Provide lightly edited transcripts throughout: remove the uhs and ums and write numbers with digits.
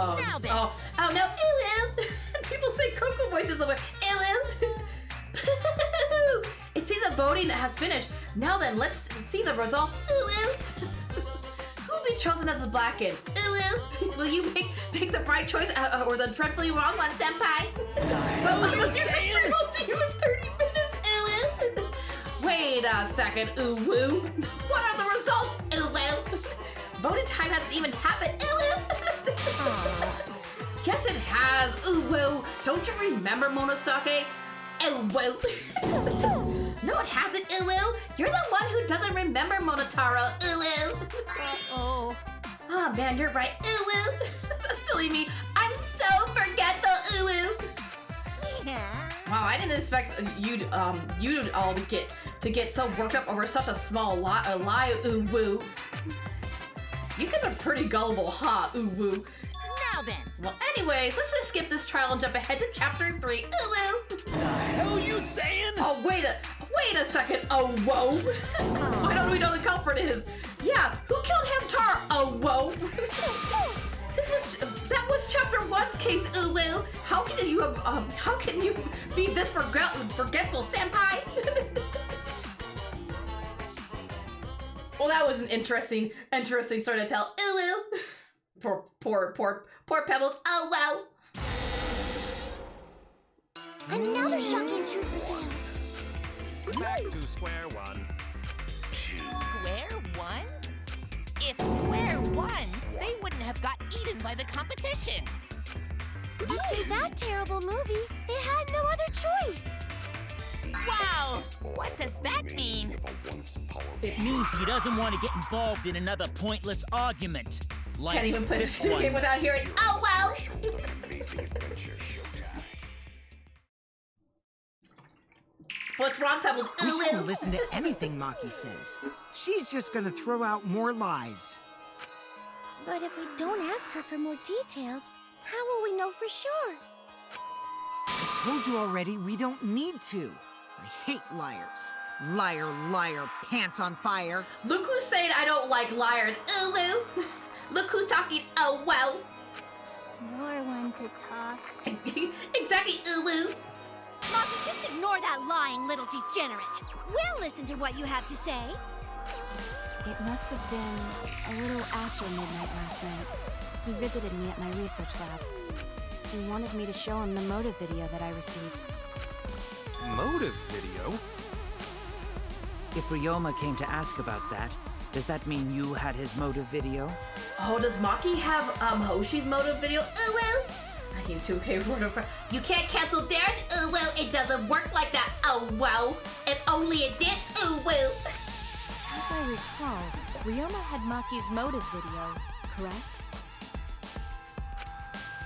Oh no, ew. People say Coco voices over. Ew. It seems that voting has finished. Now then, let's see the result. Ew. Who will be chosen as the black kid? Ew. Will you make the right choice or the dreadfully wrong one, senpai? What are you saying? To you in 30 minutes. Ew. Wait a second. Ooh woo. What are the results? Ooh woo. Voting time hasn't even happened. Ooh woo. Yes, it has. Ooh woo. Don't you remember, Monosake? Ooh woo. No, it hasn't. Ooh woo. You're the one who doesn't remember, Monotaro. Ooh woo. Uh-oh. Oh man, you're right. Ooh woo. Silly me. I'm so forgetful. Ooh woo. Yeah. Wow, I didn't expect you'd all to get so worked up over such a small lie. Ooh woo. You guys are pretty gullible, huh? Ooh woo. Now then. Well, anyways, let's just skip this trial and jump ahead to chapter 3. Ooh woo. The hell you saying? Oh wait a second. Oh whoa. Why don't we know the culprit is? Yeah, who killed Hamtaro? Oh whoa. That was chapter 1's case. Ooh woo. How can you be this forgetful, senpai? Well, that was an interesting story to tell. Ooh woo. Poor Pebbles. Oh wow. Another shocking truth revealed. Back to square one. Square one? If square won, they wouldn't have got eaten by the competition. After that terrible movie, they had no other choice. Wow! What does that mean? It means he doesn't want to get involved in another pointless argument. Like Can't even play this this game one. without hearing. Oh wow. What's wrong, Pebbles? We Ooh shouldn't woo. listen to anything Maki says. She's just gonna throw out more lies. But if we don't ask her for more details, how will we know for sure? I told you already, we don't need to. I hate liars. Liar, liar, pants on fire. Look who's saying I don't like liars. Ooh woo. Look who's talking. Oh wow. You're one to talk. Exactly. Ooh woo. Maki, just ignore that lying little degenerate. We'll listen to what you have to say. It must have been a little after midnight last night. He visited me at my research lab. He wanted me to show him the motive video that I received. Motive video? If Ryoma came to ask about that, does that mean you had his motive video? Oh, does Maki have Hoshi's motive video? Ooh woo. I need to pay word of. You can't cancel theirs. Ooh woo. It doesn't work like that. Oh wow. If only it did. Ooh woo. As I recall, Ryoma had Maki's motive video, correct?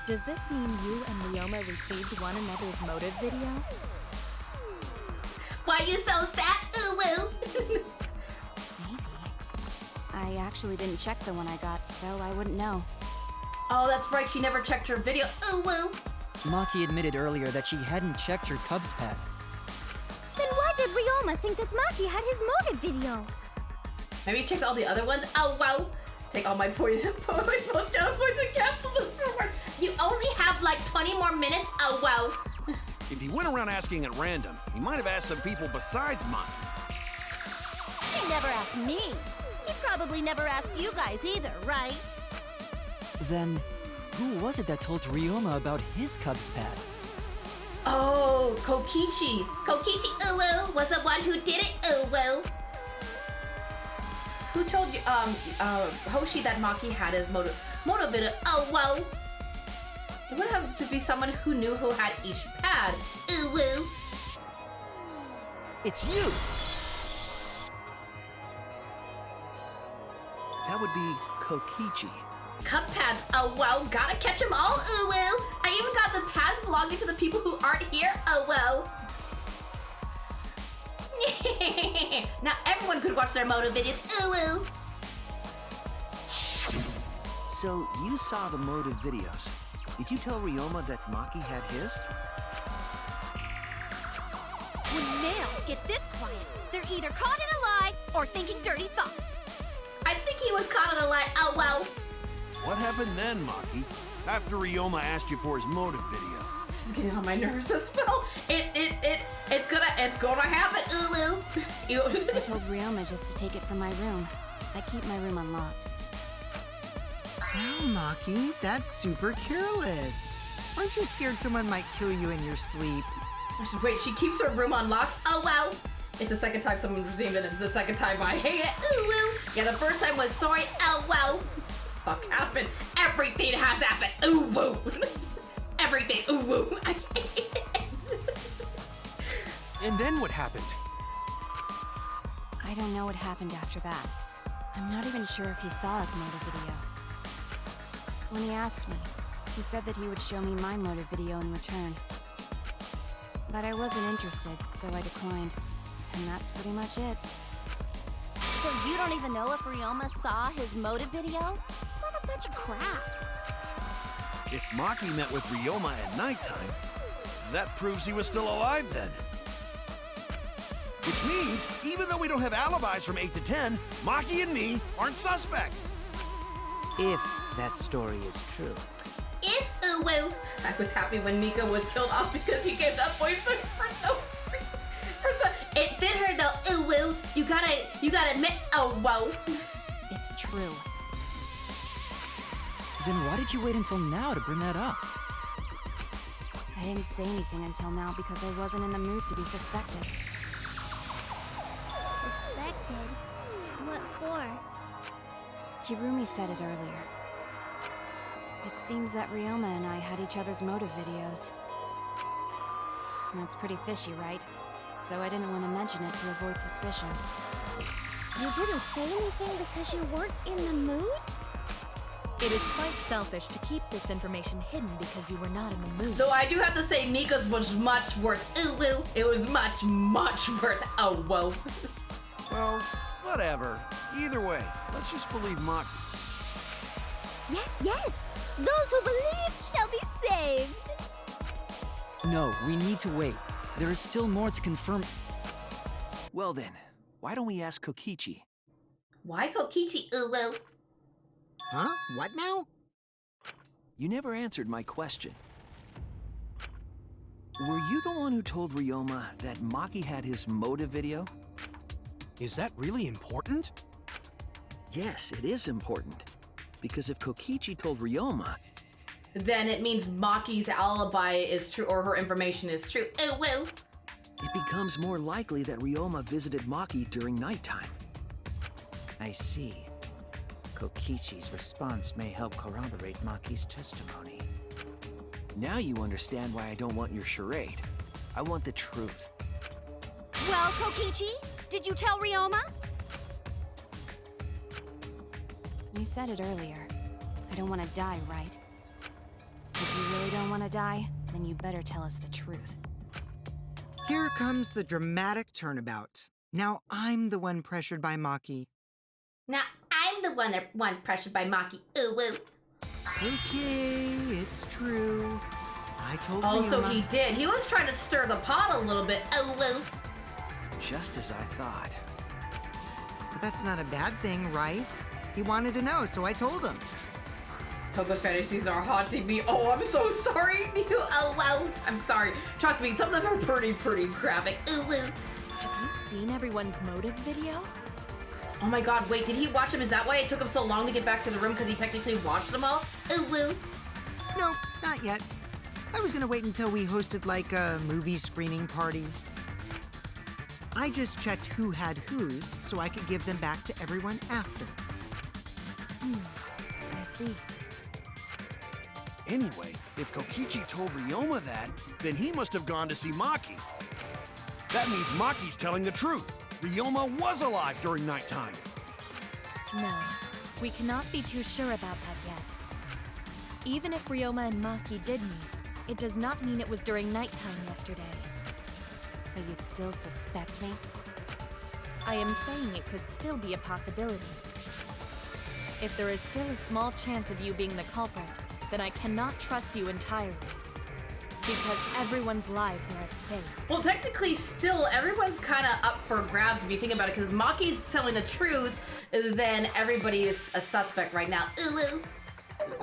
Does this mean you and Ryoma received one another's motive video? Why you so sad? Ooh woo. Maybe. I actually didn't check the one I got, so I wouldn't know. Oh, that's right. She never checked her video. Ooh woo. Maki admitted earlier that she hadn't checked her Cubs pad. Then why did Ryoma think that Maki had his motive video? Maybe check all the other ones. Oh wow. Take all my points and cancel this for. You only have like 20 more minutes. Oh wow. If he went around asking at random, he might have asked some people besides mine. He never asked me. He probably never asked you guys either, right? Then, who was it that told Ryoma about his Cubs pad? Oh, Kokichi. Kokichi, ooh woo, was the one who did it. Ooh woo. Who told you, Hoshi that Maki had his motive video? Oh whoa. It would have to be someone who knew who had each pad. Ooh woo. It's you! That would be Kokichi. Cup pads. Oh wow, gotta catch them all. Ooh woo. I even got the pads belonging to the people who aren't here. Oh whoa. Now everyone could watch their motive videos. Ooh woo. So you saw the motive videos. Did you tell Ryoma that Maki had his? When males get this quiet, they're either caught in a lie or thinking dirty thoughts. I think he was caught in a lie. Oh well. What happened then, Maki? After Ryoma asked you for his motive video. This is getting on my nerves as well. It's gonna happen. Ulu. I told Ryoma just to take it from my room. I keep my room unlocked. Wow, Maki, that's super careless. Aren't you scared someone might kill you in your sleep? Wait, she keeps her room unlocked? Oh wow. It's the second time someone redeemed it. It's the second time I hate it. Ooh, woo. Yeah, the first time was story. Oh wow. Fuck happened. Everything has happened. Ooh woo. Everything. Ooh woo. I hate it. And then what happened? I don't know what happened after that. I'm not even sure if he saw his motive video. When he asked me, he said that he would show me my motive video in return. But I wasn't interested, so I declined. And that's pretty much it. So you don't even know if Ryoma saw his motive video? What a bunch of crap. If Maki met with Ryoma at nighttime, that proves he was still alive then. Which means, even though we don't have alibis from 8 to 10, Maki and me aren't suspects. If that story is true. If ooh woo. I was happy when Mika was killed off because he gave that voice for no reason. It fit her though. Ooh woo. You gotta admit. Oh whoa. It's true. Then why did you wait until now to bring that up? I didn't say anything until now because I wasn't in the mood to be suspected. Suspected? What for? Kirumi said it earlier. It seems that Ryoma and I had each other's motive videos. And that's pretty fishy, right? So I didn't want to mention it to avoid suspicion. You didn't say anything because you weren't in the mood? It is quite selfish to keep this information hidden because you were not in the mood. Though I do have to say Mika's was much worse. Ooh woo. It was much worse. Oh whoa. Well, whatever. Either way, let's just believe Maki. Yes, yes! Those who believe shall be saved! No, we need to wait. There is still more to confirm. Well then, why don't we ask Kokichi? Why Kokichi? Ooh woo. Huh? What now? You never answered my question. Were you the one who told Ryoma that Maki had his motive video? Is that really important? Yes, it is important. Because if Kokichi told Ryoma, Then it means Maki's alibi is true, or her information is true. Ooh woo. it becomes more likely that Ryoma visited Maki during nighttime. I see. Kokichi's response may help corroborate Maki's testimony. Now you understand why I don't want your charade. I want the truth. Well, Kokichi, did you tell Ryoma? You said it earlier. I don't want to die, right? If you really don't want to die, then you better tell us the truth. Here comes the dramatic turnabout. Now I'm the one pressured by Maki. Now I'm the one pressured by Maki. Ooh woo. Okay, it's true. I told Oh, so Ryoma. he did. He was trying to stir the pot a little bit. Ooh woo. Just as I thought. But that's not a bad thing, right? He wanted to know, so I told him. Toko's fantasies are haunting me. Oh, I'm so sorry. Oh, wow. I'm sorry. Trust me, some of them are pretty graphic. Ooh, woo. Have you seen everyone's motive video? Oh my god, wait, did he watch them? Is that why it took him so long to get back to the room? Because he technically watched them all? Ooh, woo. No, not yet. I was gonna wait until we hosted like a movie screening party. I just checked who had whose so I could give them back to everyone after. I see. Anyway, if Kokichi told Ryoma that, then he must have gone to see Maki. That means Maki's telling the truth. Ryoma was alive during nighttime. No, we cannot be too sure about that yet. Even if Ryoma and Maki did meet, it does not mean it was during nighttime yesterday. So you still suspect me? I am saying it could still be a possibility. If there is still a small chance of you being the culprit, then I cannot trust you entirely. Because everyone's lives are at stake. Well, technically, still, everyone's kind of up for grabs if you think about it, because Maki's telling the truth, then everybody is a suspect right now. Ooh, ooh.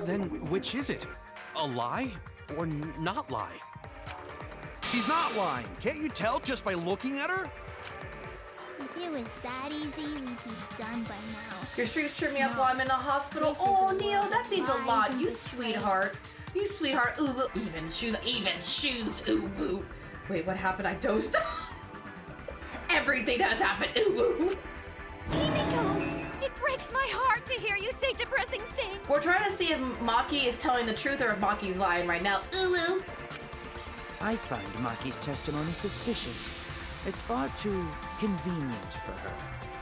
Then which is it? A lie? Or not lie? She's not lying. Can't you tell just by looking at her? If it was that easy, we'd be done by now. Your streams cheer me up while I'm in the hospital. This is Oh, a Neo, world that of means a lies lot. and You betrayal. sweetheart. You sweetheart. Ooh, even shoes. Ooh, woo. Wait, what happened? I dozed. Everything has happened. Ooh, woo. Himiko! It breaks my heart to hear you say depressing things. We're trying to see if Maki is telling the truth or if Maki's lying right now. Ooh, woo. I find Maki's testimony suspicious. It's far too convenient for her.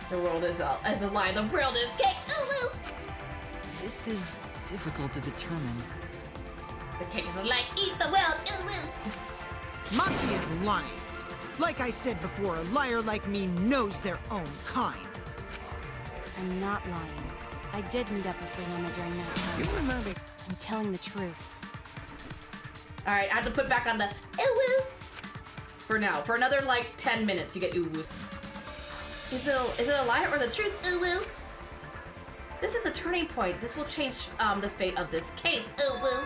The world is as a lie. The world is cake. Ooh, woo. This is difficult to determine. The cake is a lie. Eat the world. Ooh, woo. Maki is lying. Like I said before, a liar like me knows their own kind. I'm not lying. I did meet up with Rihanna during that time. You remember? I'm telling the truth. All right, I have to put back on the ooh, woos. For now. For another, like, 10 minutes, you get ooh, woo. Is it a lie or the truth? Ooh, woo. This is a turning point. This will change the fate of this case. Ooh, woo.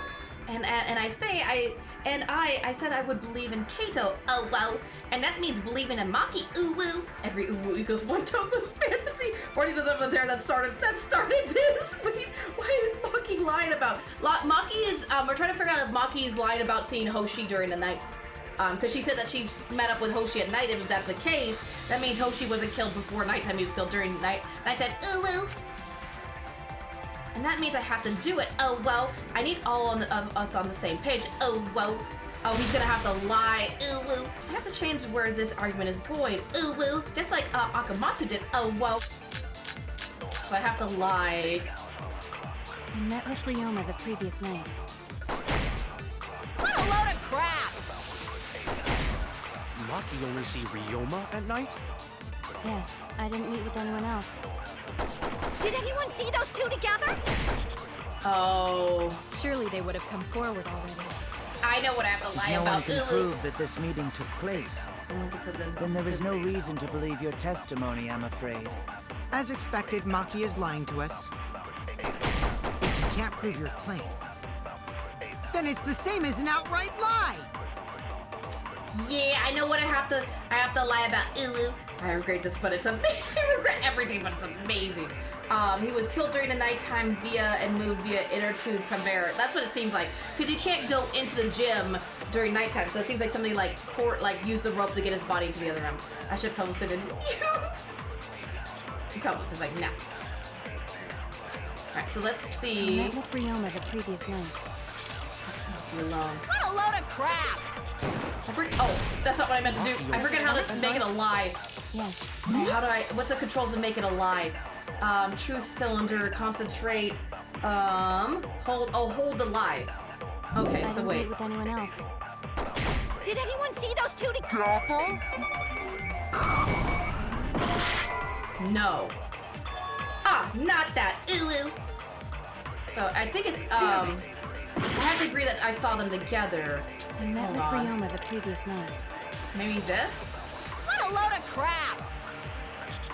And I said I would believe in Kato. Oh, wow. And that means believing in Maki. Ooh, woo. Every ooh, woo equals one Toko's fantasy. 40 does the tear that started this. Wait, why is Maki lying about? Maki is, we're trying to figure out if Maki is lying about seeing Hoshi during the night. Because she said that she met up with Hoshi at night. If that's the case, that means Hoshi wasn't killed before nighttime. He was killed during nighttime. Ooh, woo. And that means I have to do it. Oh, well, I need all of us on the same page. Oh, well. Oh, he's gonna have to lie. Ooh, woo. I have to change where this argument is going. Ooh, woo. Just like Akamatsu did. Oh, well. So I have to lie. I met with Ryoma the previous night. What a load of crap! Maki only see Ryoma at night? Yes, I didn't meet with anyone else. Did anyone see those two together? Oh. Surely they would have come forward already. I know what I have to lie No about. one can Ooh, prove that this meeting took place. Then there is no reason to believe your testimony, I'm afraid. As expected, Maki is lying to us. If you can't prove your claim, then it's the same as an outright lie. Yeah, I know what I have to lie about. Ooh, I regret this, but it's amazing. I regret everything, but it's amazing. He was killed during the nighttime and moved via inner tube conveyor. That's what it seems like. Because you can't go into the gym during nighttime, so it seems like somebody used the rope to get his body into the other room. I should post it in Publix is like, nah. Alright, so let's I see. met with Ryoma the previous night. Alone. What a load of crap! Oh, that's not what I meant to do. I forget how to make it a lie. Yes. What's the controls to make it a lie? Truth cylinder, concentrate, hold the lie. Okay, I so didn't wait. meet with anyone else. Did anyone see those two together? No. Ah, not that. Ooh. So I think it's, I have to agree that I saw them together. I met Hold with on. Ryoma the previous night. Maybe this? What a load of crap!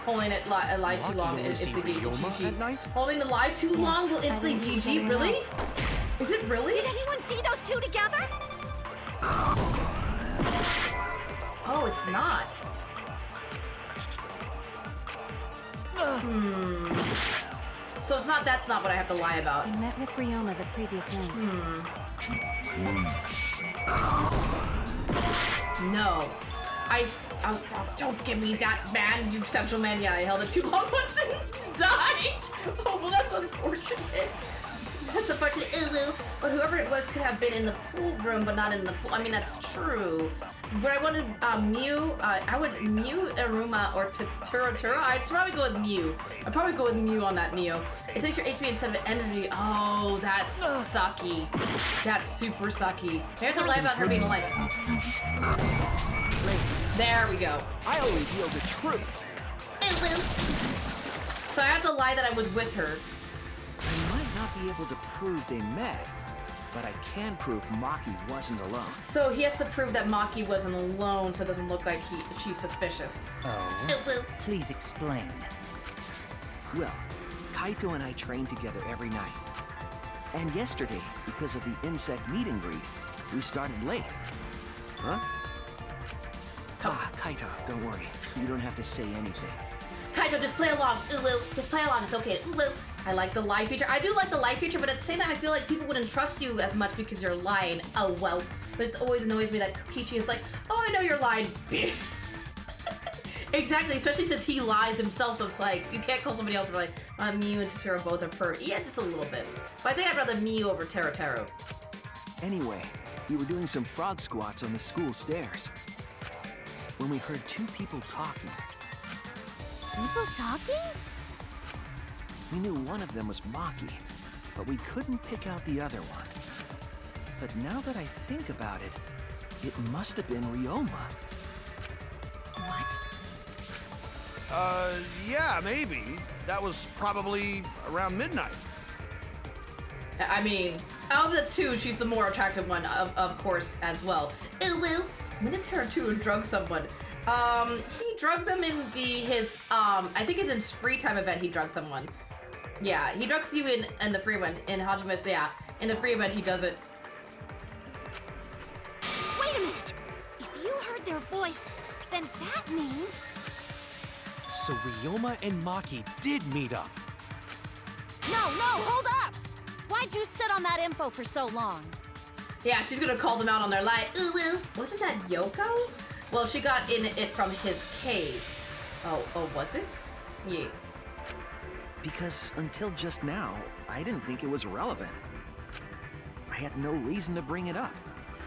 Holding it a lie too Maki long only is see the Ryoma GG. at night? Holding the lie too long will instantly I didn't meet with GG? anyone Really? else. Is it really? Did anyone see those two together? Oh, it's not. So it's not. That's not what I have to lie about. I met with Ryoma the previous night. No. Oh, don't give me that, man, you central man. Yeah, I held it too long once and died. Oh, well, that's unfortunate. That's unfortunate. Ooh. But whoever it was could have been in the pool room, but not in the pool. I mean, that's true. But I wanted Mew. I would Mew, Aruma, or Tura. I'd probably go with Mew. I'd probably go with Mew on that, Neo. It takes your HP instead of energy. Oh, that's sucky. That's super sucky. I have to lie about her being alive. There we go. I only feel the truth. So I have to lie that I was with her. I might not be able to prove they met, but I can prove Maki wasn't alone. So he has to prove that Maki wasn't alone, so it doesn't look like she's suspicious. Oh. Please explain. Well, Kaito and I train together every night. And yesterday, because of the insect meet and greet, we started late. Huh? Ah, Kaito, don't worry. You don't have to say anything. Kaito, just play along. Ulu. Just play along. It's okay. Ulu. I like the lie feature. I do like the lie feature, but at the same time, I feel like people wouldn't trust you as much because you're lying. Oh, well. But it always annoys me that Kokichi is like, oh, I know you're lying. Exactly, especially since he lies himself, so it's like, you can't call somebody else and be like, Miyu and Totoro both are per. Yeah, just a little bit. But I think I'd rather Miyu over Teru. Anyway, we were doing some frog squats on the school stairs when we heard two people talking. People talking? We knew one of them was Maki, but we couldn't pick out the other one. But now that I think about it, it must have been Ryoma. What? Yeah, maybe. That was probably around midnight. I mean, out of the two, she's the more attractive one, of course, as well. Ulu. When did Teru drug someone? He drugged them in his I think it's in free time event he drugged someone. Yeah, he drugs you in the free one. In Hajime's, yeah. In the free event, he does it. Wait a minute! If you heard their voices, then that means... So Ryoma and Maki did meet up. No, hold up! Why'd you sit on that info for so long? Yeah, she's gonna call them out on their lie. Ooh, wasn't that Yoko? Well, she got in it from his cave. Oh, was it? Yeah. Because until just now, I didn't think it was relevant. I had no reason to bring it up.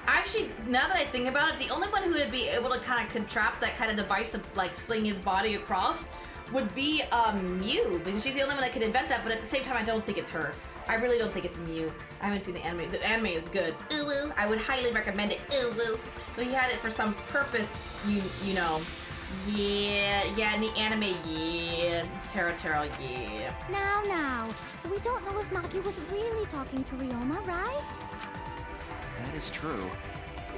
Actually, now that I think about it, the only one who would be able to kind of contract that kind of device to like sling his body across would be Miyu, because she's the only one that could invent that, but at the same time, I don't think it's her. I really don't think it's Miyu. I haven't seen the anime. The anime is good. Ooh, I would highly recommend it. Ooh. So he had it for some purpose, you know. Yeah, in the anime, yeah. Teru, yeah. Now. We don't know if Maki was really talking to Ryoma, right? That is true.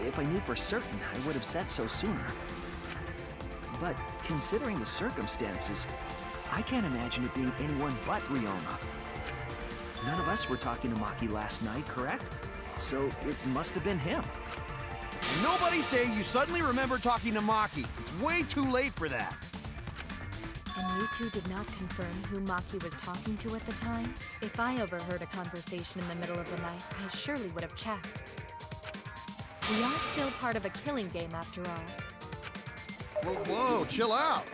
If I knew for certain, I would have said so sooner. But considering the circumstances, I can't imagine it being anyone but Ryoma. None of us were talking to Maki last night, correct? So it must have been him. And nobody say you suddenly remember talking to Maki. It's way too late for that. And you two did not confirm who Maki was talking to at the time? If I overheard a conversation in the middle of the night, I surely would have checked. We are still part of a killing game after all. Whoa, chill out.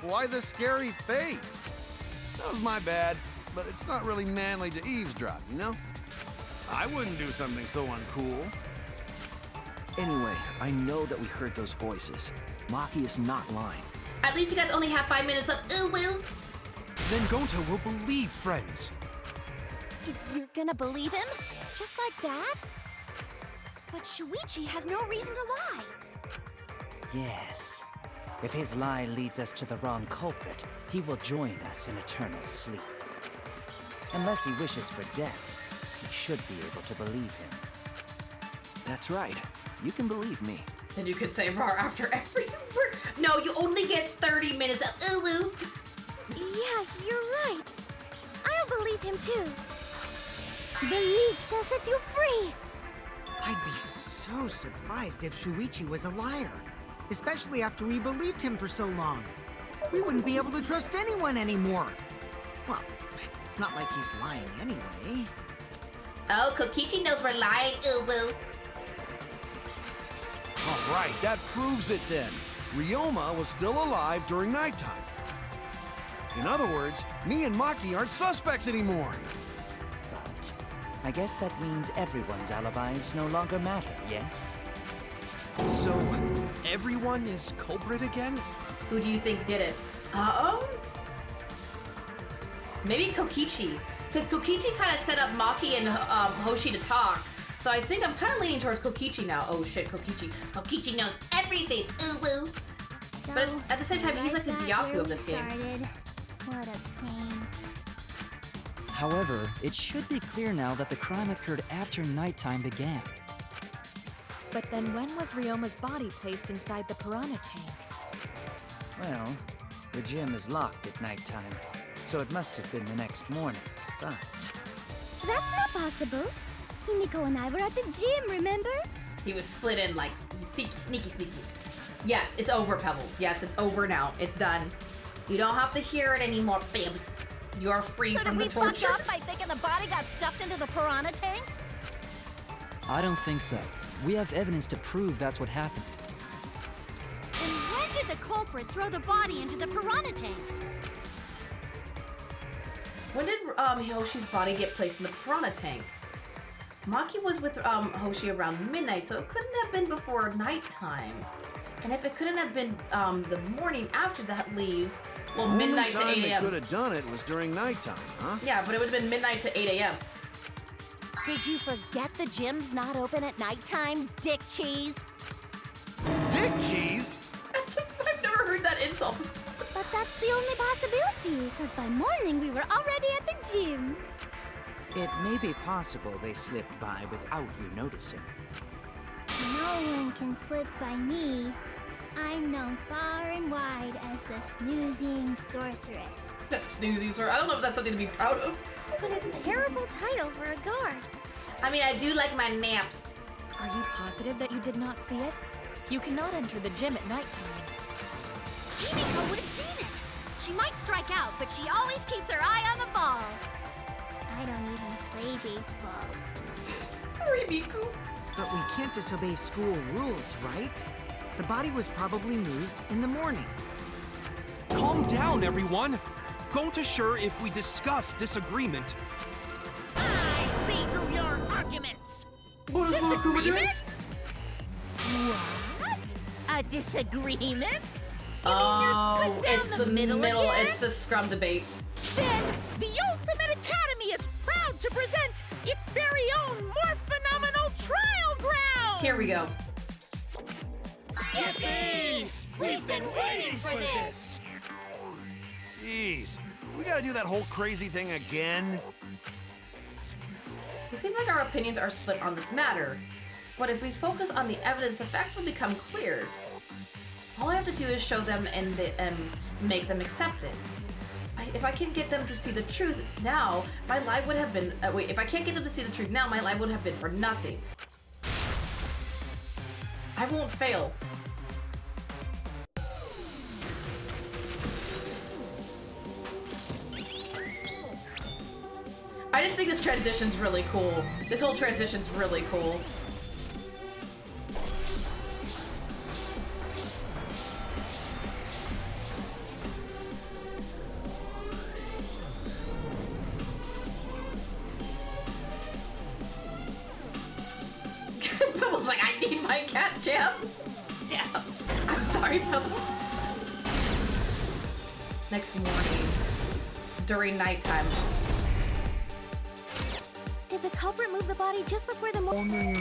Why the scary face? That was my bad, but it's not really manly to eavesdrop, you know? I wouldn't do something so uncool. Anyway, I know that we heard those voices. Maki is not lying. At least you guys only have 5 minutes of ooh-woos. Then Gonta will believe friends. You're gonna believe him? Just like that? But Shuichi has no reason to lie. Yes. If his lie leads us to the wrong culprit, he will join us in eternal sleep. Unless he wishes for death, we should be able to believe him. That's right. You can believe me. And you could say roar after every word. No, you only get 30 minutes of ooh-woos. Yeah, you're right. I'll believe him too. Belief shall set you free. I'd be so surprised if Shuichi was a liar. Especially after we believed him for so long. We wouldn't be able to trust anyone anymore. Well, it's not like he's lying anyway. Oh, Kokichi knows we're lying, ooh-woo. All right, that proves it then. Ryoma was still alive during nighttime. In other words, me and Maki aren't suspects anymore. But I guess that means everyone's alibis no longer matter, yes? So, everyone is culprit again? Who do you think did it? Maybe Kokichi. Because Kokichi kind of set up Maki and Hoshi to talk. So I think I'm kind of leaning towards Kokichi now. Oh shit, Kokichi. Kokichi knows everything. Ooh-woo. So, But at the same time, he's like the Byaku of this game. What a pain. However, it should be clear now that the crime occurred after nighttime began. But then when was Ryoma's body placed inside the piranha tank? Well, the gym is locked at nighttime, so it must have been the next morning. But That's not possible. Himiko and I were at the gym, remember? He was slid in like sneaky. Yes, it's over, Pebbles. Yes, it's over now. It's done. You don't have to hear it anymore, babes. You are free from the torture. So did we fuck up by thinking the body got stuffed into the piranha tank? I don't think so. We have evidence to prove that's what happened. And when did the culprit throw the body into the piranha tank? When did Hoshi's body get placed in the piranha tank? Maki was with Hoshi around midnight, so it couldn't have been before nighttime. And if it couldn't have been the morning after that leaves, well, midnight to 8 a.m. a.m. The only time they could have done it was during nighttime, huh? Yeah, but it would have been midnight to 8 a.m. Did you forget the gym's not open at nighttime, dick cheese? Dick cheese? I've never heard that insult. But that's the only possibility, because by morning we were already at the gym. It may be possible they slipped by without you noticing. No one can slip by me. I'm known far and wide as the snoozing sorceress. The snoozing sorceress. I don't know if that's something to be proud of. What a terrible title for a guard. I mean, I do like my naps. Are you positive that you did not see it? You cannot enter the gym at nighttime. Himiko would have seen it. She might strike out, but she always keeps her eye on the ball. I don't even play baseball. Himiko. But we can't disobey school rules, right? The body was probably moved in the morning. Calm down, everyone. Going to sure if we discuss disagreement. I see through your arguments. Disagreement? What? A disagreement? You mean you're split down it's the middle again? It's the scrum debate. Then the Ultimate Academy is proud to present its very own more phenomenal trial ground. Here we go. Yippee! We've been waiting for this. Jeez, we gotta do that whole crazy thing again? It seems like our opinions are split on this matter, but if we focus on the evidence, the facts will become clear. All I have to do is show them and make them accept it. If I can get them to see the truth now, my life would have been... if I can't get them to see the truth now, my life would have been for nothing. I won't fail. I just think this transition's really cool. This whole transition's really cool. Pebble's like, I need my cat jam. Damn. I'm sorry, Pebble. Next morning, during nighttime. Did the culprit move the body just before the morning?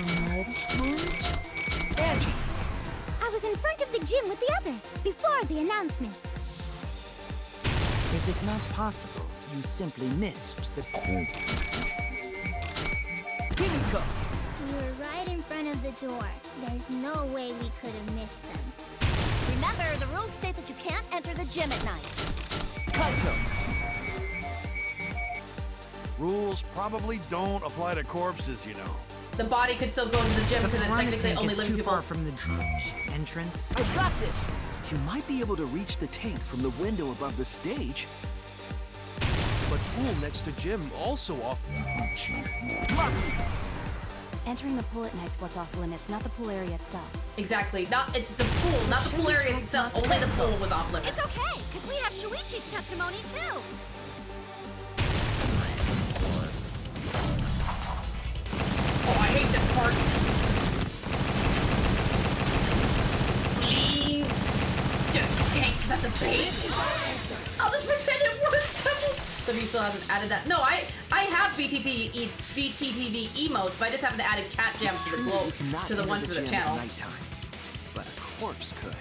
Angie! I was in front of the gym with the others, before the announcement. Is it not possible you simply missed the... Himiko! We were right in front of the door. There's no way we could have missed them. Remember, the rules state that you can't enter the gym at night. Kaito! Rules probably don't apply to corpses, you know. The body could still go to the gym because it's technically only living too people. far from the entrance. I got this! You might be able to reach the tank from the window above the stage. But pool next to gym also off. Entering the pool at night's what's off limits, not the pool area itself. Exactly. It's the pool, not the pool area itself. Only the pool was off limits. It's okay, because we have Shuichi's testimony too. Oh, I hate this part. Please, just take the bait. I'll just pretend it worked. So he still hasn't added that. No, I have BTTV emotes, but I just haven't added cat jams to the globe, to the ones for the channel. Nighttime, but a corpse could.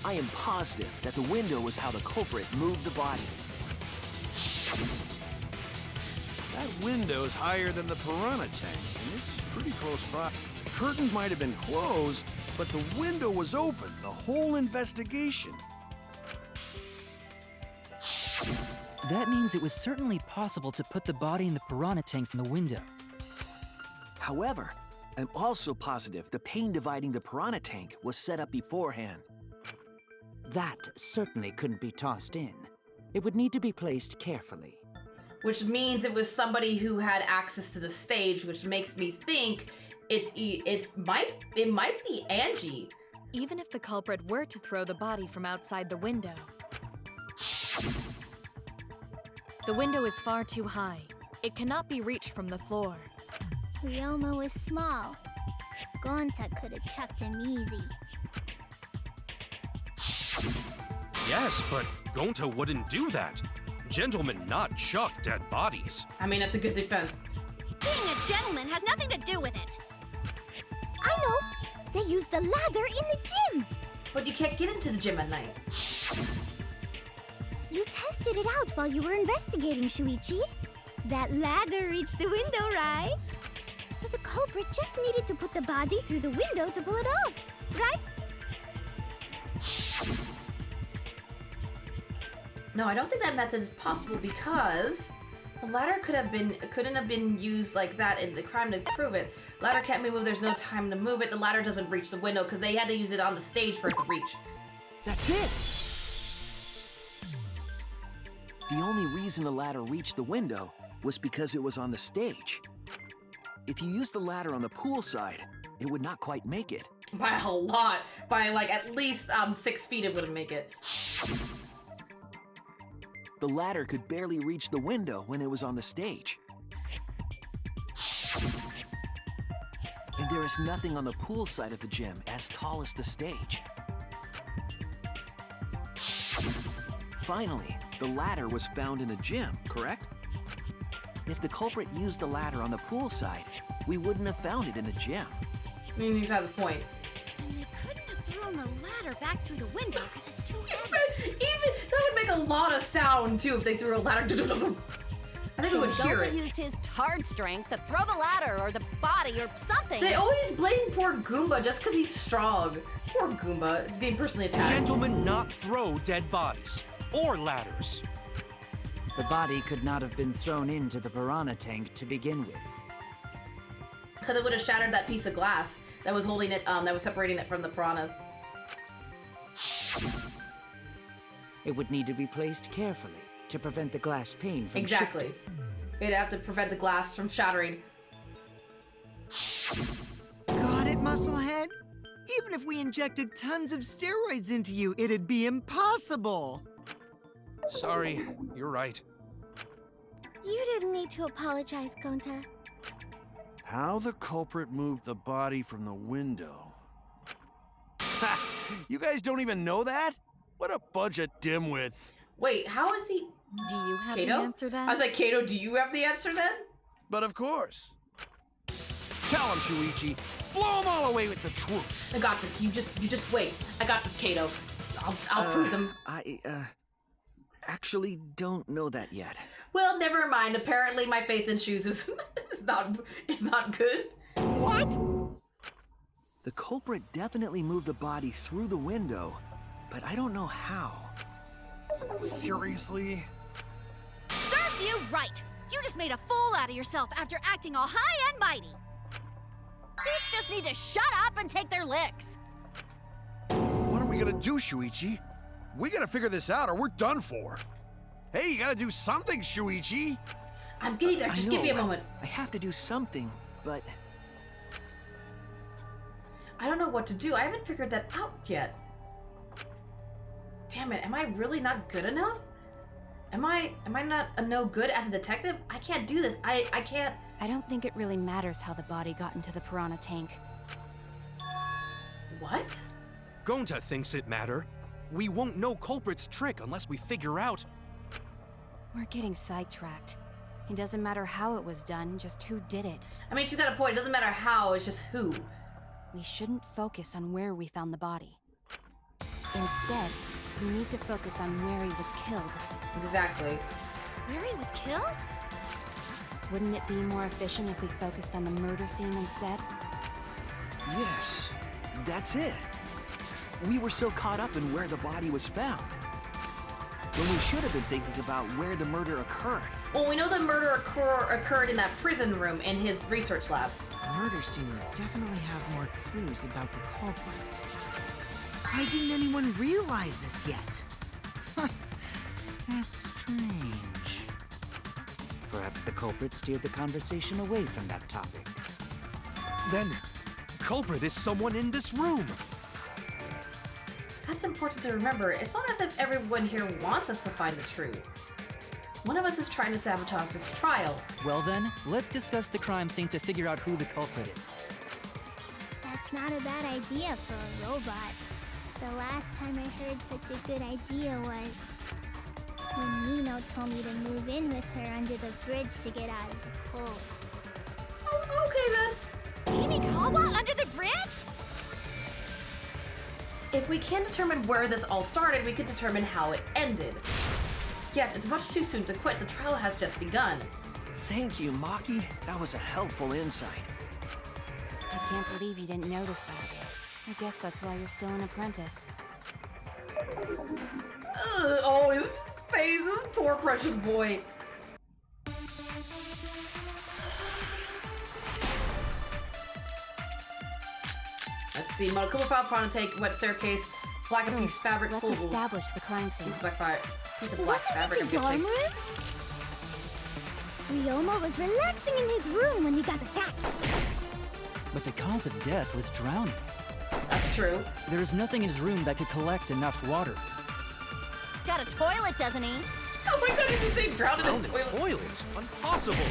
I am positive that the window was how the culprit moved the body. That window's higher than the piranha tank, and it's pretty close by. Curtains might have been closed, but the window was open the whole investigation. That means it was certainly possible to put the body in the piranha tank from the window. However, I'm also positive the pane dividing the piranha tank was set up beforehand. That certainly couldn't be tossed in. It would need to be placed carefully. Which means it was somebody who had access to the stage, which makes me think it might be Angie. Even if the culprit were to throw the body from outside the window, the window is far too high. It cannot be reached from the floor. Ryomo was small. Gonta could have chucked him easy. Yes, but Gonta wouldn't do that. Gentlemen not chuck dead bodies. I mean, that's a good defense. Being a gentleman has nothing to do with it. I know! They used the ladder in the gym! But you can't get into the gym at night. You tested it out while you were investigating, Shuichi. That ladder reached the window, right? So the culprit just needed to put the body through the window to pull it off, right? No, I don't think that method is possible because the ladder couldn't have been used like that in the crime to prove it. Ladder can't be moved, there's no time to move it. The ladder doesn't reach the window because they had to use it on the stage for it to reach. That's it! The only reason the ladder reached the window was because it was on the stage. If you used the ladder on the pool side, it would not quite make it. By a lot. By like at least 6 feet it wouldn't make it. The ladder could barely reach the window when it was on the stage. And there is nothing on the pool side of the gym as tall as the stage. Finally, the ladder was found in the gym, correct? If the culprit used the ladder on the pool side, we wouldn't have found it in the gym. I mean, he has a point. And they couldn't have thrown the ladder back through the window because it's too heavy. Even that would make a lot of sound too if they threw a ladder. I think we would hear it. used his hard strength to throw the ladder or the body or something. They always blame poor Goomba just because he's strong. Poor Goomba, getting personally attacked. Gentlemen not throw dead bodies or ladders. The body could not have been thrown into the piranha tank to begin with. Because it would have shattered that piece of glass that was holding it, that was separating it from the piranhas. It would need to be placed carefully to prevent the glass pane from Exactly. shifting. It'd have to prevent the glass from shattering. Got it, Musclehead? Even if we injected tons of steroids into you, it'd be impossible. Sorry, you're right. You didn't need to apologize, Gonta. How the culprit moved the body from the window. Ha! You guys don't even know that? What a bunch of dimwits. Wait, how is he? Do you have Kato? the answer then? I was like, Kato, do you have the answer then? But of course. Tell him, Shuichi. Blow him all away with the truth. I got this. You just wait. I got this, Kato. I'll prove them. I actually don't know that yet. Well, never mind. Apparently, my faith in shoes is not good. What? The culprit definitely moved the body through the window, but I don't know how. Seriously? Serves you right. You just made a fool out of yourself after acting all high and mighty. Dudes just need to shut up and take their licks. What are we gonna do, Shuichi? We gotta figure this out or we're done for. Hey, you gotta do something, Shuichi. I'm getting there. Just give me a moment. I have to do something, but... I don't know what to do. I haven't figured that out yet. Damn it. Am I really not good enough? Am I not a no good as a detective? I can't do this. I can't. I don't think it really matters how the body got into the piranha tank. What? Gonta thinks it matter. We won't know culprit's trick unless we figure out. We're getting sidetracked. It doesn't matter how it was done, just who did it. I mean, she's got a point. It doesn't matter how, it's just who. We shouldn't focus on where we found the body. Instead, we need to focus on where he was killed. Exactly. Where he was killed? Wouldn't it be more efficient if we focused on the murder scene instead? Yes, that's it. We were so caught up in where the body was found. when we should have been thinking about where the murder occurred. Well, we know the murder occurred in that prison room in his research lab. The murder scene would definitely have more clues about the culprit. Why didn't anyone realize this yet? That's strange. Perhaps the culprit steered the conversation away from that topic. Then, culprit is someone in this room. That's important to remember. It's not as if everyone here wants us to find the truth. One of us is trying to sabotage this trial. Well then, let's discuss the crime scene to figure out who the culprit is. That's not a bad idea for a robot. The last time I heard such a good idea was when Nino told me to move in with her under the bridge to get out of the cold. Oh, okay then. Amy Kawa under the bridge? If we can determine where this all started, we can determine how it ended. Yes, it's much too soon to quit. The trial has just begun. Thank you, Maki. That was a helpful insight. I can't believe you didn't notice that. I guess that's why you're still an apprentice. Ugh, oh, his face, this poor precious boy. Let's see, Monokuma file upon to take wet staircase, black and piece fabric. Let's establish the crime scene. Piece of black fabric and Dorm room? Ryoma was relaxing in his room when we got attacked. But the cause of death was drowning. That's true. There is nothing in his room that could collect enough water. He's got a toilet, doesn't he? Oh my god, did you say drowned in a toilet? Toilet? Impossible.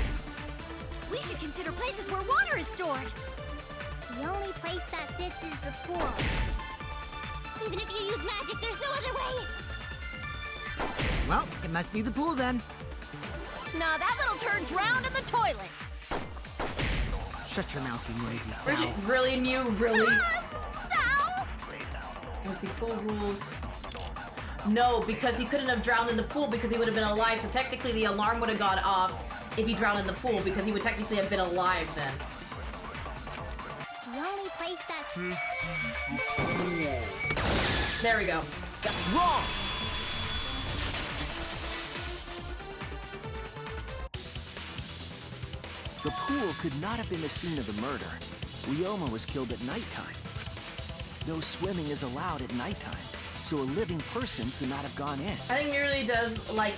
We should consider places where water is stored. The only place that fits is the pool. Even if you use magic, there's no other way. Well, it must be the pool then. Nah, that little turd drowned in the toilet. Shut your mouth, you noisy Sal. Bridget, really, Mew? Really? Sal! Let's see, pool rules. No, because he couldn't have drowned in the pool because he would have been alive, so technically the alarm would have gone off if he drowned in the pool because he would technically have been alive then. The only place that... There we go. That's wrong! The pool could not have been the scene of the murder. Ryoma was killed at nighttime. No swimming is allowed at nighttime, so a living person could not have gone in. I think Mew really does like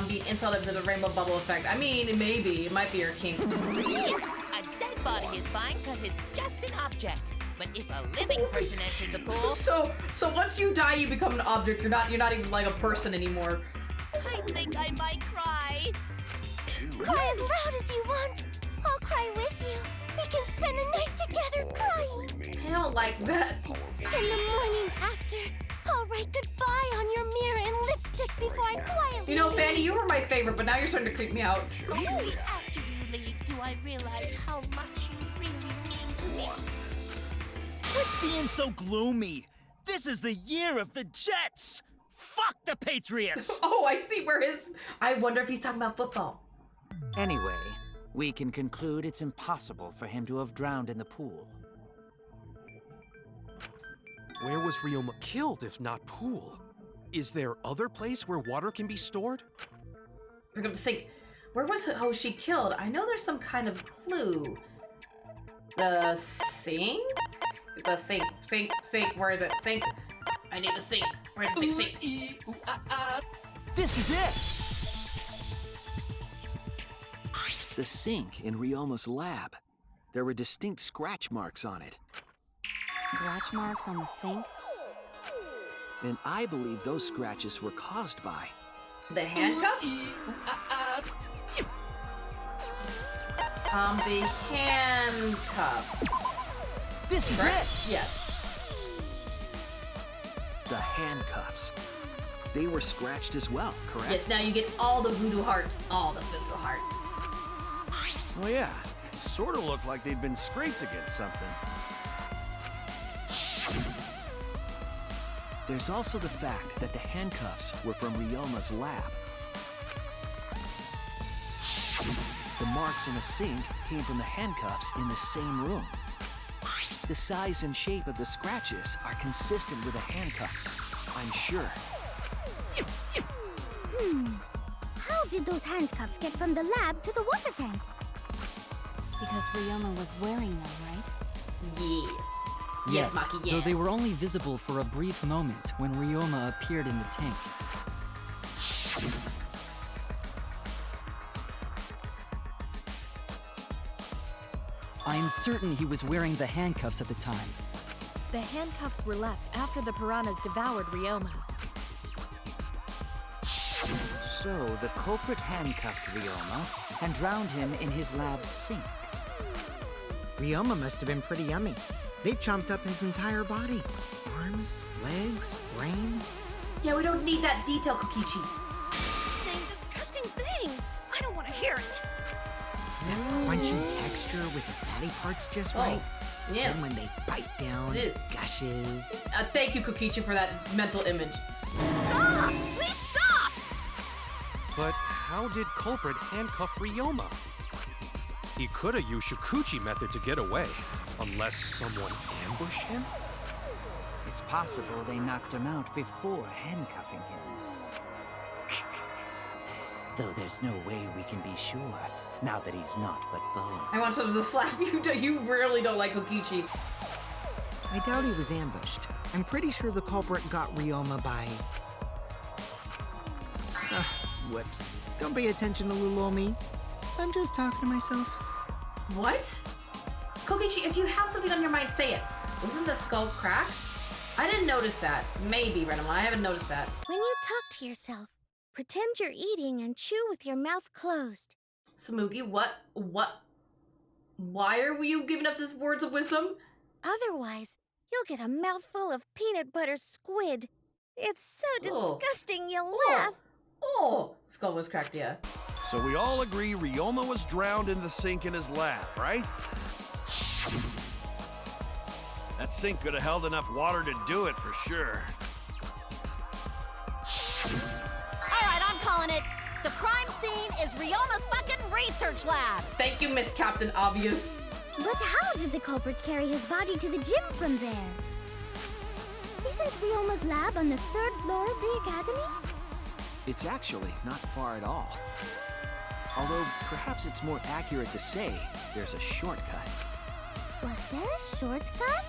being insulted to the rainbow bubble effect. I mean, maybe. It might be her king. A dead body is fine because it's just an object. But if a living person entered the pool... So once you die, you become an object. You're not even like a person anymore. I think I might cry. Cry as loud as you want. I'll cry with you. We can spend the night together crying. I don't like that. In the morning after, I'll write goodbye on your mirror in lipstick before I quietly You know, leave. Fanny, you were my favorite, but now you're starting to creep me out. Only after you leave do I realize how much you really mean to me. Quit being so gloomy. This is the year of the Jets. Fuck the Patriots. Oh, I see where his... I wonder if he's talking about football. Anyway, we can conclude it's impossible for him to have drowned in the pool. Where was Ryoma killed if not pool? Is there other place where water can be stored? Bring up the sink. Where was Hoshi killed? I know there's some kind of clue. The sink? The sink. Sink. Where is it? Sink. I need the sink. Where's the sink? This is it! The sink in Ryoma's lab. There were distinct scratch marks on it. Scratch marks on the sink? And I believe those scratches were caused by... The handcuffs? The handcuffs. This is Correct? it! Yes. The handcuffs. They were scratched as well, correct? Yes, now you get all the voodoo hearts. All the voodoo hearts. Oh yeah, sort of looked like they'd been scraped against something. There's also the fact that the handcuffs were from Ryoma's lab. The marks in the sink came from the handcuffs in the same room. The size and shape of the scratches are consistent with the handcuffs, I'm sure. How did those handcuffs get from the lab to the water tank? Because Ryoma was wearing them, right? Yes. Yes, Maki, yes. though they were only visible for a brief moment when Ryoma appeared in the tank. I am certain he was wearing the handcuffs at the time. The handcuffs were left after the piranhas devoured Ryoma. So the culprit handcuffed Ryoma and drowned him in his lab sink. Ryoma must have been pretty yummy. They chomped up his entire body. Arms, legs, brain. Yeah, we don't need that detail, Kokichi. Saying disgusting things. I don't want to hear it. That crunchy texture with the fatty parts just right. Yeah. Then when they bite down, it gushes. Thank you, Kokichi, for that mental image. Stop! Please stop! But how did culprit handcuff Ryoma? He could have used Shukuchi method to get away, unless someone ambushed him? It's possible they knocked him out before handcuffing him. Though there's no way we can be sure, now that he's not but bone. I want someone to slap you. You really don't like Kokichi. I doubt he was ambushed. I'm pretty sure the culprit got Ryoma by... whoops. Don't pay attention to little old me. I'm just talking to myself. What? Kokichi, if you have something on your mind, say it. Wasn't the skull cracked? I didn't notice that. Maybe, Renamon, I haven't noticed that. When you talk to yourself, pretend you're eating and chew with your mouth closed. Samugi, what? Why are you giving up these words of wisdom? Otherwise, you'll get a mouthful of peanut butter squid. It's so disgusting you'll laugh. Oh, skull was cracked, yeah. So we all agree Ryoma was drowned in the sink in his lab, right? That sink could have held enough water to do it for sure. All right, I'm calling it. The crime scene is Ryoma's fucking research lab. Thank you, Miss Captain Obvious. But how did the culprit carry his body to the gym from there? Isn't Ryoma's lab on the 3rd floor of the academy? It's actually not far at all. Although, perhaps it's more accurate to say there's a shortcut. Was there a shortcut?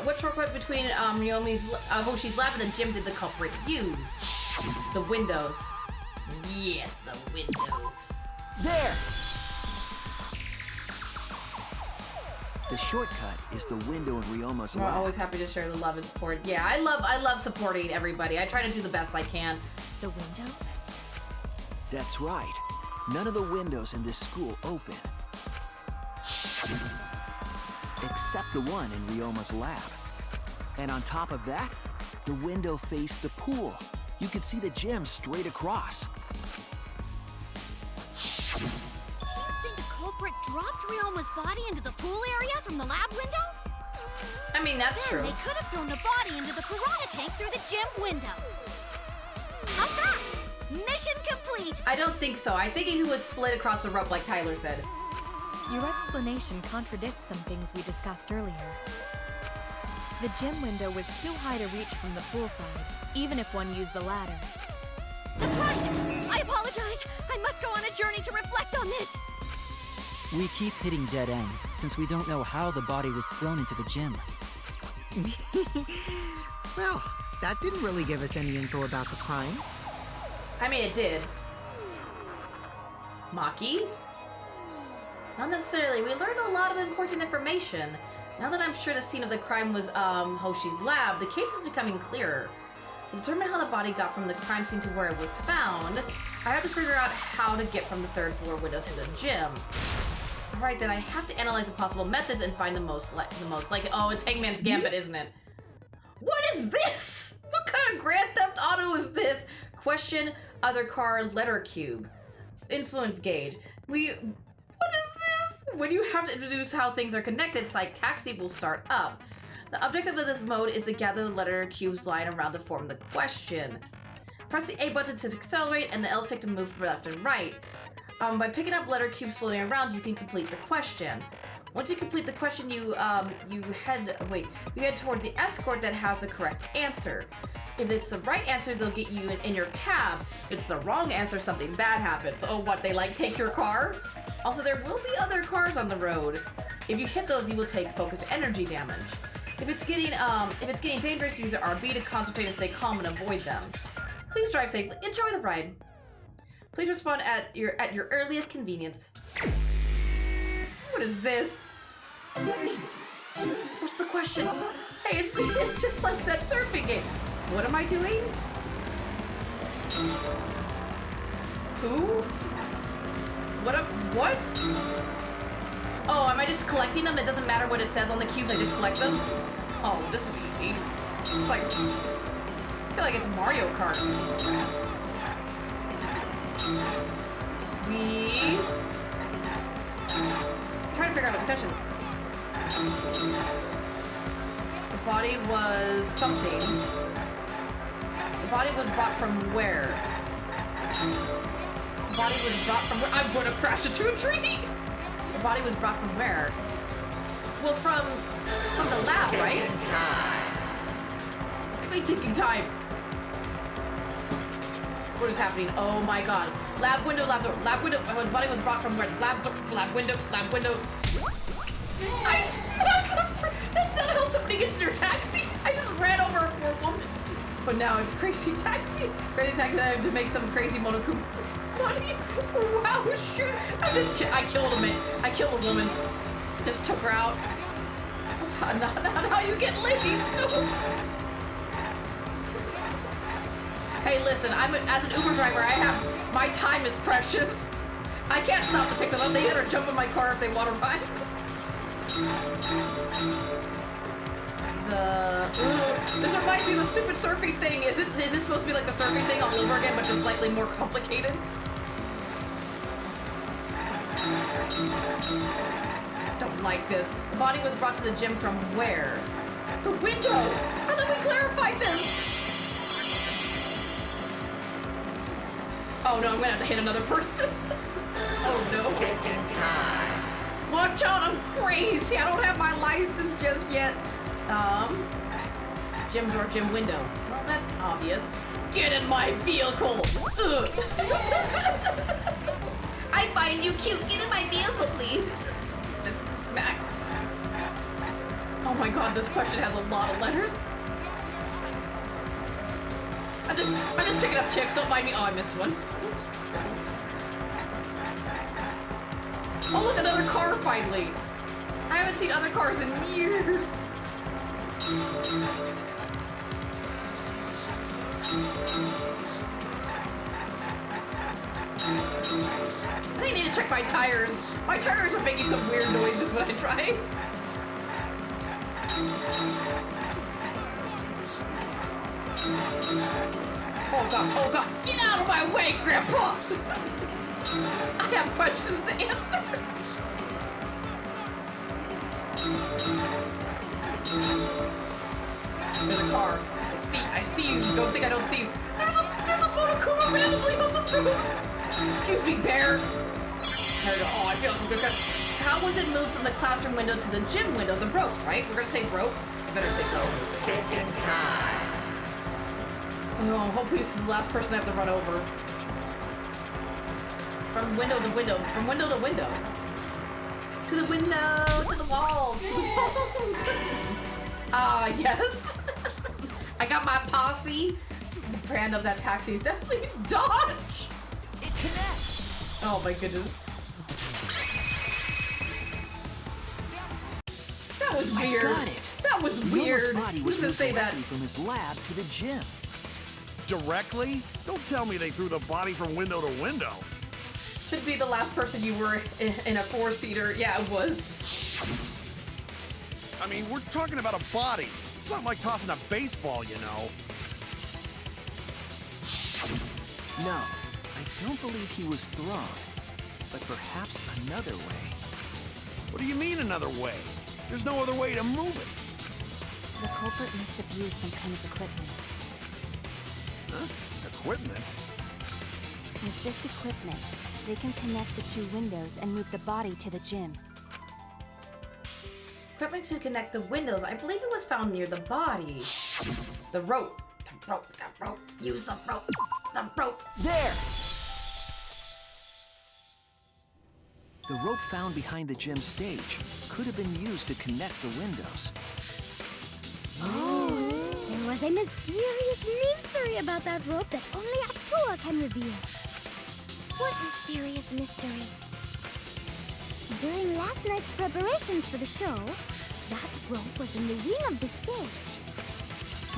What shortcut between Hoshi's lab and the gym did the culprit use? The windows. Yes, the window. There! The shortcut is the window in Ryoma's We're lab. always happy to share the love and support. Yeah, I love supporting everybody. I try to do the best I can. The window? That's right. None of the windows in this school open. Except the one in Ryoma's lab. And on top of that, the window faced the pool. You could see the gym straight across. Do you think the culprit dropped Ryoma's body into the pool area from the lab window? I mean, that's Then true. they could have thrown the body into the piranha tank through the gym window. How's that? Mission complete! I don't think so. I think he was slid across the rope like Tyler said. Your explanation contradicts some things we discussed earlier. The gym window was too high to reach from the pool side, even if one used the ladder. That's right! I apologize! I must go on a journey to reflect on this! We keep hitting dead ends, since we don't know how the body was thrown into the gym. Well, that didn't really give us any info about the crime. I mean, it did. Maki? Not necessarily. We learned a lot of important information. Now that I'm sure the scene of the crime was Hoshi's lab, the case is becoming clearer. To determine how the body got from the crime scene to where it was found, I have to figure out how to get from the 3rd floor window to the gym. Alright, then I have to analyze the possible methods and find the most like, oh, it's Hangman's Gambit, isn't it? What is this? What kind of Grand Theft Auto is this? Question, other car, letter cube. Influence gauge. What is this? When you have to introduce how things are connected, it's like taxi will start up. The objective of this mode is to gather the letter cubes lying around to form the question. Press the A button to accelerate and the L stick to move left and right. By picking up letter cubes floating around, you can complete the question. Once you complete the question, you head toward the escort that has the correct answer. If it's the right answer, they'll get you in your cab. If it's the wrong answer, something bad happens. Oh, what, they like take your car? Also, there will be other cars on the road. If you hit those, you will take focus energy damage. If it's getting dangerous, use the RB to concentrate and stay calm and avoid them. Please drive safely. Enjoy the ride. Please respond at your earliest convenience. What is this? What's the question? Hey, it's just like that surfing game. What am I doing? Who? What? Oh, am I just collecting them? It doesn't matter what it says on the cubes, I just collect them? Oh, this is easy. It's like, I feel like it's Mario Kart. I'm trying to figure out the question. The body was something. The body was brought from where? The body was brought from where? I'm gonna crash into a tree! The body was brought from where? Well, from the lab, right? Wait, thinking time. What is happening? Oh my god. Lab window, lab door. Lab window. The body was brought from where? Lab window, lab window. I snuck up. That's not how somebody gets in your taxi. I just ran over a poor woman. But now it's crazy taxi. Crazy taxi. I have to make some crazy Monoku money. Wow, shoot. I killed a man. I killed a woman. Just took her out. That's not how you get ladies. No. Hey, listen, as an Uber driver, my time is precious. I can't stop to pick them up. They better jump in my car if they want to ride. This reminds me of the stupid surfing thing. Is this supposed to be like the surfing thing all over again, but just slightly more complicated? Don't like this. The body was brought to the gym from where? The window! How did we clarify this? Oh no, I'm gonna have to hit another person. Oh no. Watch out, I'm crazy. I don't have my license just yet. Gym door, gym window. Well, that's obvious. Get in my vehicle! Ugh. I find you cute. Get in my vehicle, please. Just smack. Oh my god, this question has a lot of letters. I'm just picking up chicks, don't mind me. Oh, I missed one. Oops. Oh, look, another car finally. I haven't seen other cars in years. I think I need to check my tires. My tires are making some weird noises when I drive. Oh god, get out of my way, Grandpa! I have questions to answer. There's a car. I see you. Don't think I don't see you. There's a Monokuma randomly on the road. Excuse me, bear. There we go. Oh, I feel like I'm good. How was it moved from the classroom window to the gym window? The rope, right? We're gonna say rope. I better say rope. Oh, hopefully this is the last person I have to run over. From window to window. From window to window. To the window, to the wall. Ah, yes. I got my posse. The brand of that taxi is definitely Dodge. It connects. Oh my goodness. That was weird. I got it. That was weird. Body was moved directly from his lab to the gym. Directly? Don't tell me they threw the body from window to window. Should be the last person you were in a four-seater. Yeah, it was. I mean, we're talking about a body. It's not like tossing a baseball, you know. No, I don't believe he was thrown. But perhaps another way. What do you mean another way? There's no other way to move it. The culprit must have used some kind of equipment. Huh? Equipment? With this equipment, they can connect the two windows and move the body to the gym. Equipment to connect the windows. I believe it was found near the body. The rope. rope, the rope. Use the rope, the rope. There! The rope found behind the gym stage could have been used to connect the windows. Oh, there was a mysterious mystery about that rope that only Actua can reveal. What mysterious mystery? During last night's preparations for the show, that rope was in the wing of the stage.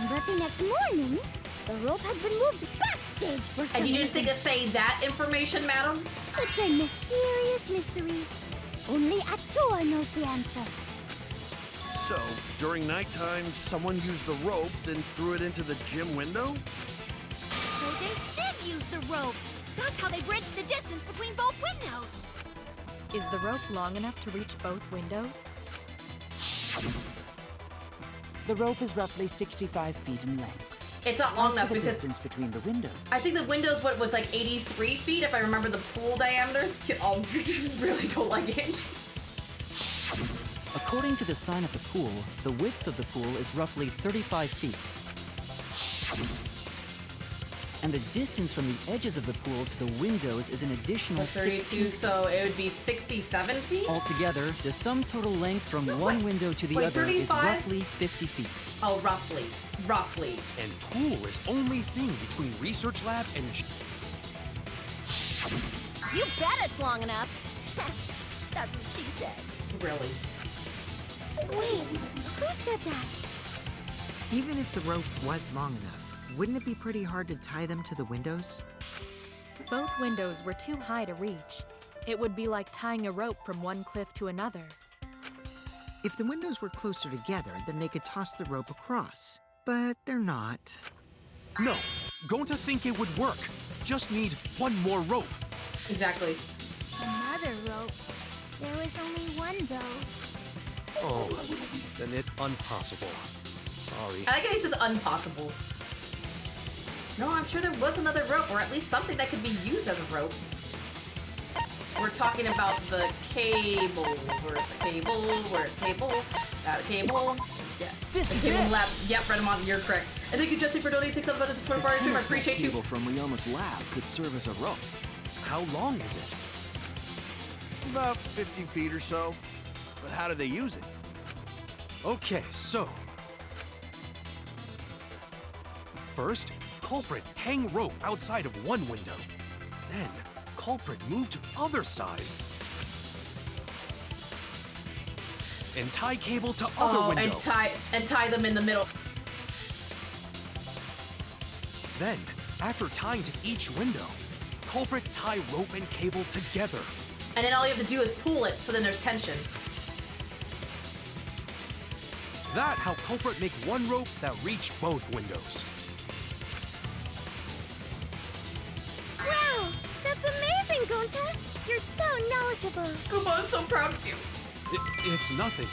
But the next morning, the rope had been moved backstage for some And you didn't reason. think to say that information, madam? It's a mysterious mystery. Only Actua knows the answer. So, during nighttime, someone used the rope, then threw it into the gym window? So they did use the rope. That's how they bridged the distance between both windows. Is the rope long enough to reach both windows? The rope is roughly 65 feet in length. It's not long As for enough the because distance between the windows. I think the window's what was like 83 feet if I remember the pool diameters. Oh, really don't like it. According to the sign at the pool, the width of the pool is roughly 35 feet. And the distance from the edges of the pool to the windows is an additional 32, 16. so it would be 67 feet? Altogether, the sum total length from one window to the wait, other is 35? roughly 50 feet. Oh, roughly. Roughly. And pool is only thing between research lab and You bet it's long enough. That's what she said. Really? Wait, who said that? Even if the rope was long enough, wouldn't it be pretty hard to tie them to the windows? Both windows were too high to reach. It would be like tying a rope from one cliff to another. If the windows were closer together, then they could toss the rope across. But they're not. No, Gonta think it would work. Just need one more rope. Exactly. Another rope. There was only one though. Oh, then it impossible. Sorry. I like how he says unpossible. No, I'm sure there was another rope, or at least something that could be used as a rope. We're talking about the cable. Where's the cable? Where's the cable? Got a cable. Yes. This is Cable it! lab. Yep, Redmond, you're correct. And thank you, Jesse, for donating 6 buttons for The our stream. I tennis net appreciate you. cable from Ryoma's lab could serve as a rope. How long is it? It's about 50 feet or so. But how do they use it? Okay, so. First, culprit hang rope outside of one window. Then, culprit move to other side. And tie cable to other window. and tie them in the middle. Then, after tying to each window, culprit tie rope and cable together. And then all you have to do is pull it, so then there's tension. That how culprit make one rope that reach both windows. Wow, that's amazing, Gonta. You're so knowledgeable. Goomba, I'm so proud of you. It's nothing.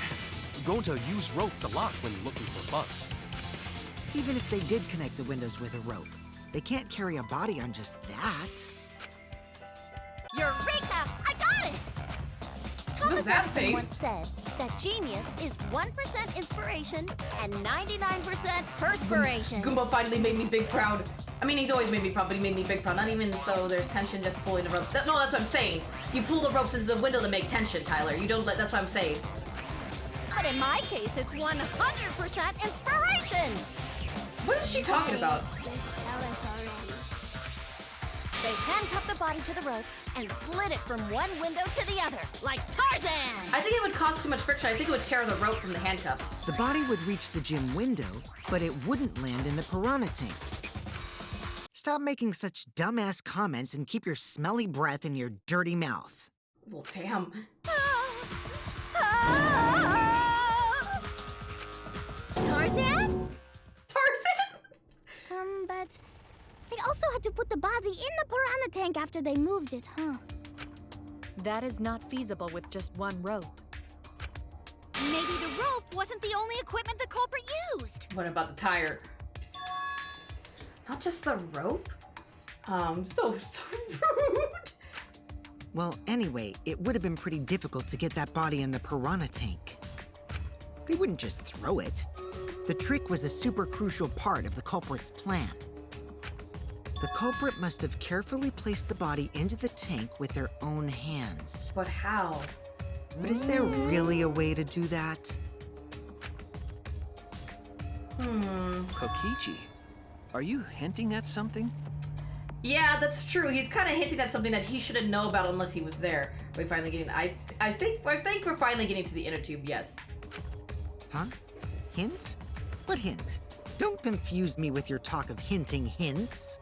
Gonta use ropes a lot when looking for bugs. Even if they did connect the windows with a rope, they can't carry a body on just that. Eureka! I got it! Thomas that Edison face? once said that genius is 1% inspiration and 99% perspiration. Goomba finally made me big proud. I mean, he's always made me proud, but he made me big proud. Not even so there's tension just pulling the ropes. No, that's what I'm saying. You pull the ropes into the window to make tension, Tyler. You don't let, that's what I'm saying. But in my case, it's 100% inspiration. What is she talking about? Just tell us already. They handcuffed the body to the rope and slid it from one window to the other, like Tarzan. I think it would cause too much friction. I think it would tear the rope from the handcuffs. The body would reach the gym window, but it wouldn't land in the piranha tank. Stop making such dumbass comments and keep your smelly breath in your dirty mouth. Well, damn. Tarzan? Tarzan? But they also had to put the body in the piranha tank after they moved it, huh? That is not feasible with just one rope. Maybe the rope wasn't the only equipment the culprit used. What about the tire? Not just the rope? So rude. Well, anyway, it would have been pretty difficult to get that body in the piranha tank. They wouldn't just throw it. The trick was a super crucial part of the culprit's plan. The culprit must have carefully placed the body into the tank with their own hands. But how? But is there really a way to do that? Kokichi, are you hinting at something? Yeah, that's true. He's kind of hinting at something that he shouldn't know about unless he was there. Are we finally getting? I think we're finally getting to the inner tube. Yes. Huh? Hint? What hint? Don't confuse me with your talk of hinting hints.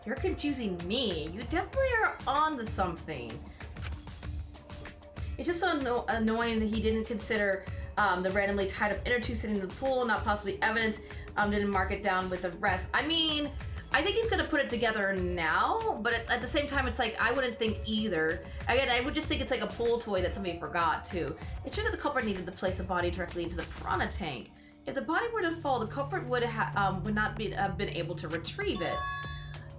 You're confusing me. You definitely are onto something. It's just so annoying that he didn't consider the randomly tied up inner tube sitting in the pool, not possibly evidence. Didn't mark it down with the rest. I mean, I think he's gonna put it together now, but at the same time, it's like, I wouldn't think either. Again, I would just think it's like a pool toy that somebody forgot too. It's true that the culprit needed to place the body directly into the piranha tank. If the body were to fall, the culprit would not have been able to retrieve it.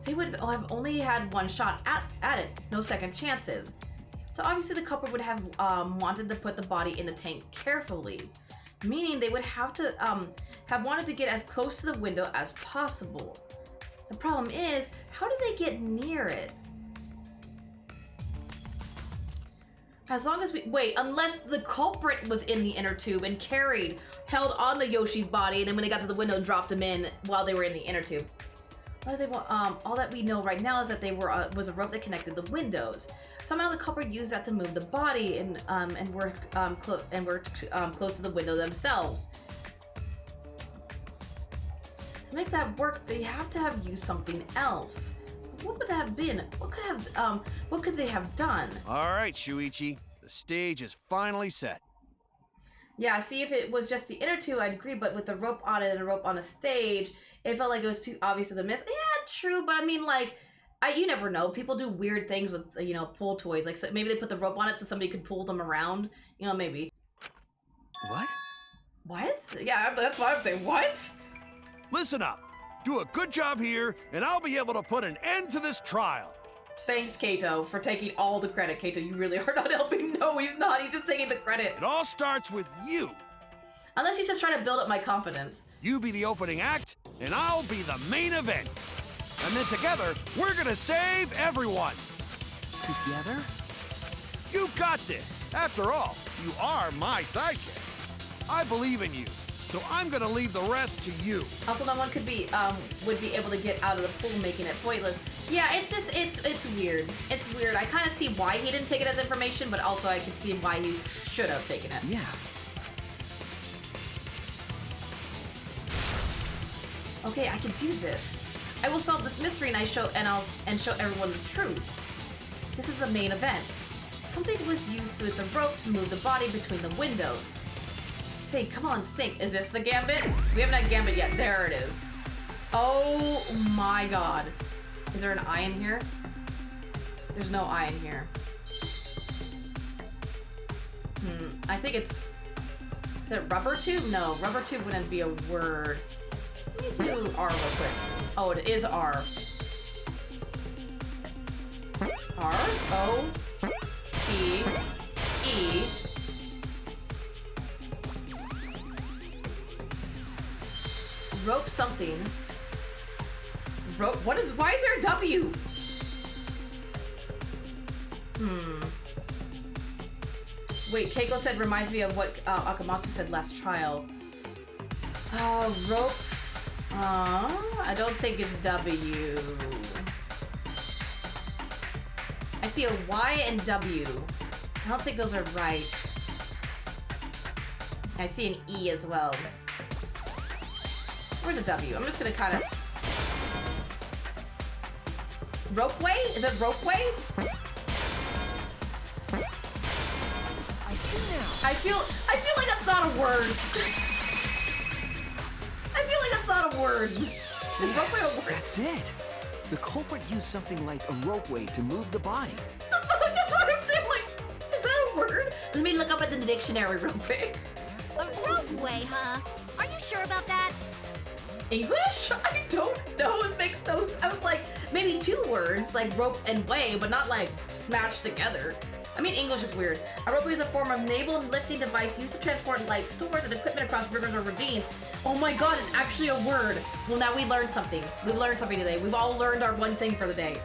They would have only had one shot at it, no second chances. So obviously the culprit would have wanted to put the body in the tank carefully, meaning they would have to have wanted to get as close to the window as possible. The problem is, how do they get near it? As long as unless the culprit was in the inner tube and held on the Yoshi's body, and then when they got to the window, dropped him in while they were in the inner tube. All that we know right now is that they was a rope that connected the windows. Somehow the culprit used that to move the body and were close to the window themselves. To make that work, they have to have used something else. What would that have been? What could they have done? All right, Shuichi, the stage is finally set. Yeah, see, if it was just the inner tube, I'd agree, but with the rope on it and a rope on a stage, it felt like it was too obvious as a miss. Yeah, true, but I mean, like, you never know. People do weird things with, pool toys. Like, so maybe they put the rope on it so somebody could pull them around. Maybe. What? What? Yeah, that's what I'm saying. What? Listen up. Do a good job here, and I'll be able to put an end to this trial. Thanks, Kato, for taking all the credit. Kato, you really are not helping. No, he's not. He's just taking the credit. It all starts with you. Unless he's just trying to build up my confidence. You be the opening act, and I'll be the main event. And then together, we're gonna save everyone. Together? You got this. After all, you are my sidekick. I believe in you, so I'm gonna leave the rest to you. Also, no one would be able to get out of the pool, making it pointless. Yeah, it's just, it's weird. It's weird. I kind of see why he didn't take it as information, but also I can see why he should have taken it. Yeah. Okay, I can do this. I will solve this mystery and show everyone the truth. This is the main event. Something was used with the rope to move the body between the windows. Think, come on, think. Is this the gambit? We haven't had gambit yet. There it is. Oh my god. Is there an eye in here? There's no eye in here. I think it's... Is it rubber tube? No, rubber tube wouldn't be a word. Let me do R real quick. Oh, it is R. R, O, P, E. Rope something. Rope, why is there a W? Wait, Keiko said reminds me of what Akamatsu said last trial. Rope. I don't think it's W. I see a Y and W. I don't think those are right. I see an E as well. Where's a W? I'm just gonna kind of... Ropeway? Is it ropeway? I see now. I feel like that's not a word. I feel like that's not a word. Is ropeway a word? That's it. The culprit used something like a ropeway to move the body. That's what I'm saying. Like, is that a word? Let me look up at the dictionary real quick. A ropeway, huh? Are you sure about that? English? I don't know. It makes no sense. I was like, maybe two words, like rope and way, but not like smashed together. I mean, English is weird. A ropeway is a form of naval lifting device used to transport light stores and equipment across rivers or ravines. Oh my god, it's actually a word. Well, now we learned something. We've learned something today. We've all learned our one thing for the day.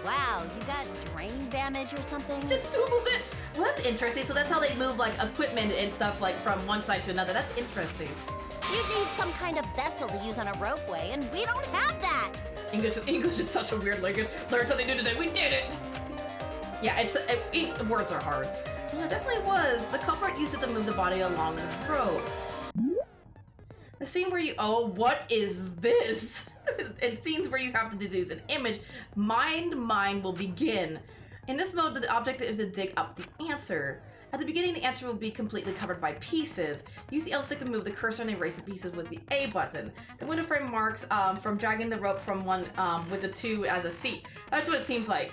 Wow, you got brain damage or something? Just Googled it. Well, that's interesting. So that's how they move, like, equipment and stuff, like, from one side to another. That's interesting. You'd need some kind of vessel to use on a ropeway, and we don't have that! English is such a weird language. Learned something new today. We did it! Yeah, words are hard. Well, it definitely was. The culprit used it to move the body along the rope. The scene where you... Oh, what is this? In scenes where you have to deduce an image, mind will begin. In this mode, the objective is to dig up the answer. At the beginning, the answer will be completely covered by pieces. Use the L stick to move the cursor and erase the pieces with the A button. The window frame marks from dragging the rope from one with the tube as a seat. That's what it seems like.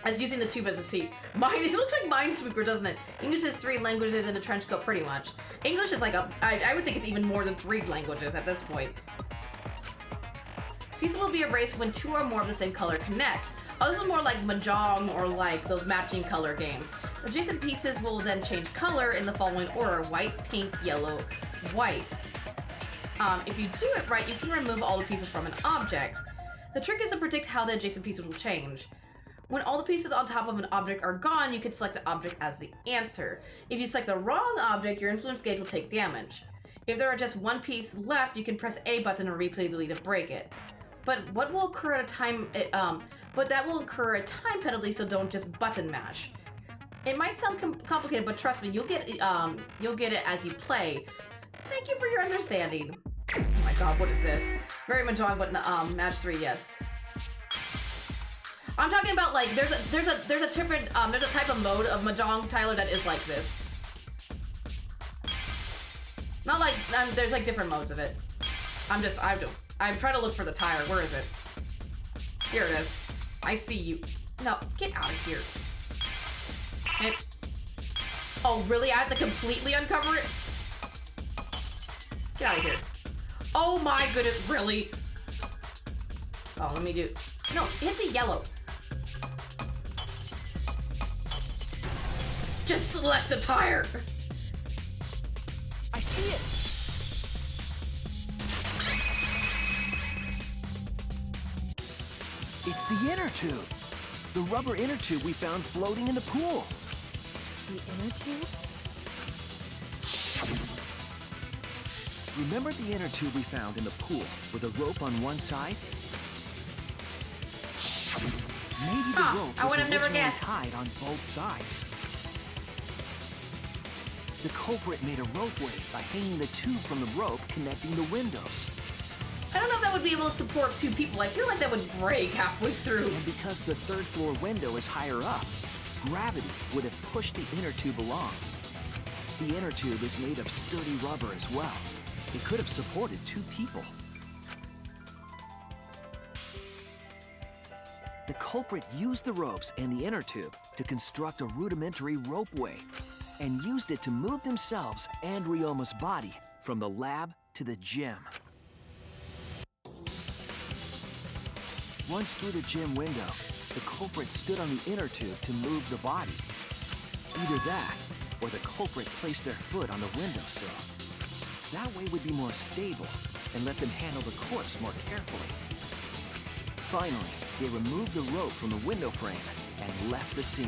As using the tube as a seat. It looks like Minesweeper, doesn't it? English is 3 languages in a trench coat, pretty much. English is like I would think it's even more than 3 languages at this point. Pieces will be erased when 2 or more of the same color connect. Oh, this is more like Mahjong or like those matching color games. Adjacent pieces will then change color in the following order: white, pink, yellow, white. If you do it right, you can remove all the pieces from an object. The trick is to predict how the adjacent pieces will change. When all the pieces on top of an object are gone, you can select the object as the answer. If you select the wrong object, your influence gauge will take damage. If there are just one piece left, you can press A button and replay delete to break it. But what will occur at a time? But that will incur a time penalty, so don't just button mash. It might sound complicated, but trust me, you'll get it as you play. Thank you for your understanding. Oh my god, what is this? Very Mahjong, but match 3, yes. I'm talking about like there's a different there's a type of mode of Mahjong, Tyler, that is like this. Not like there's like different modes of it. I'm trying to look for the tire. Where is it? Here it is. I see you. No, get out of here. Oh, really? I have to completely uncover it? Get out of here. Oh my goodness, really? Oh, let me do... No, hit the yellow. Just select the tire. I see it. It's the inner tube. The rubber inner tube we found floating in the pool. The inner tube? Remember the inner tube we found in the pool with a rope on one side? Maybe the rope was originally tied on both sides. The culprit made a ropeway by hanging the tube from the rope connecting the windows. I don't know if that would be able to support 2 people. I feel like that would break halfway through. And because the 3rd floor window is higher up, gravity would have pushed the inner tube along. The inner tube is made of sturdy rubber as well. It could have supported 2 people. The culprit used the ropes and the inner tube to construct a rudimentary ropeway and used it to move themselves and Ryoma's body from the lab to the gym. Once through the gym window, the culprit stood on the inner tube to move the body. Either that, or the culprit placed their foot on the windowsill. That way would be more stable and let them handle the corpse more carefully. Finally, they removed the rope from the window frame and left the scene.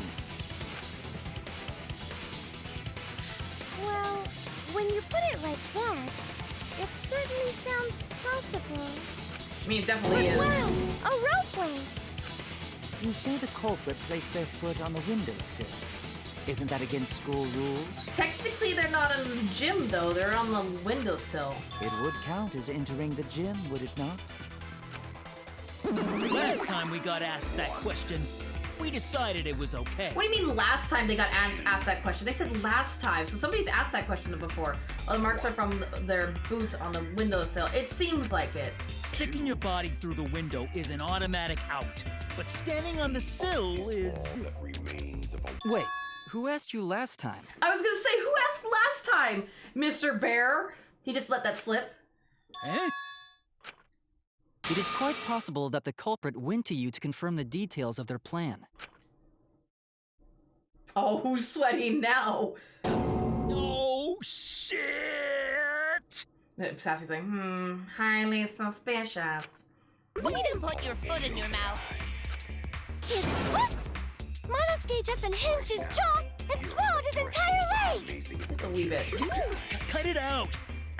Well, when you put it like that, it certainly sounds possible. I mean, it definitely is. Wow, a ropeway! You say the culprit placed their foot on the windowsill. Isn't that against school rules? Technically, they're not in the gym, though. They're on the windowsill. It would count as entering the gym, would it not? Last time we got asked that question, we decided it was okay. What do you mean last time they got asked that question? They said last time, so somebody's asked that question before. Oh, the marks are from their boots on the windowsill. It seems like it. Sticking your body through the window is an automatic out, but standing on the sill is... Wait, who asked you last time? I was gonna say, who asked last time, Mr. Bear? He just let that slip. Eh? It is quite possible that the culprit went to you to confirm the details of their plan. Oh, who's sweating now? Oh, shit! Sassy's like, highly suspicious. Way to put your foot in your mouth. His foot? Monosuke just unhinged his jaw and swallowed his entire leg! Just a wee bit. Cut it out!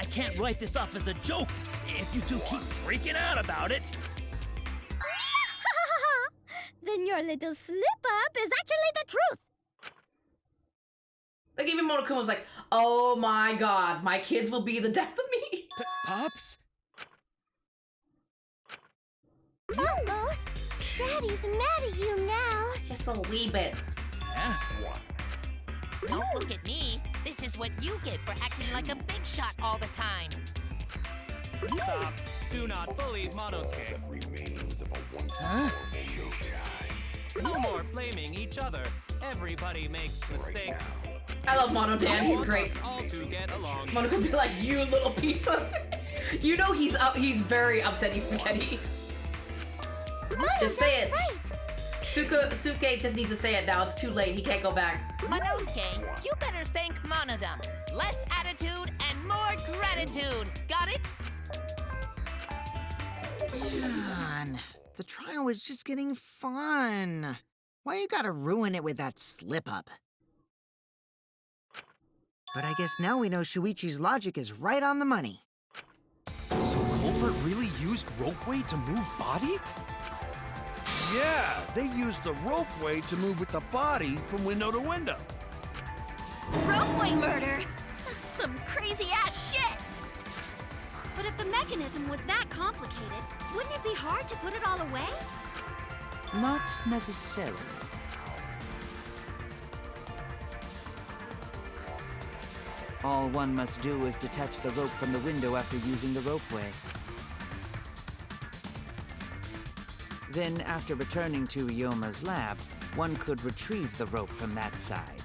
I can't write this off as a joke if you two keep freaking out about it. Then your little slip-up is actually the truth! Like, even Monokuma was like, oh my god, my kids will be the death of me. Pops? Uh-oh! Daddy's mad at you now! Just a wee bit. Yeah? Don't look at me. This is what you get for acting like a big shot all the time. Stop. Do not bully Monosuke. Huh? No more blaming each other. Everybody makes mistakes. I love Monodan, he's Want great. us all to get along. Monoka be like, you little piece of... You know he's very upset he's spaghetti. Just say it. Right. Suke just needs to say it now. It's too late. He can't go back. Monosuke, you better thank Monodum. Less attitude and more gratitude. Got it? Man, the trial was just getting fun. Why you gotta ruin it with that slip-up? But I guess now we know Shuichi's logic is right on the money. So Culprit really used ropeway to move body? Yeah, they used the ropeway to move with the body from window to window. Ropeway murder? Some crazy-ass shit! But if the mechanism was that complicated, wouldn't it be hard to put it all away? Not necessarily. All one must do is detach the rope from the window after using the ropeway. Then, after returning to Ryoma's lab, one could retrieve the rope from that side.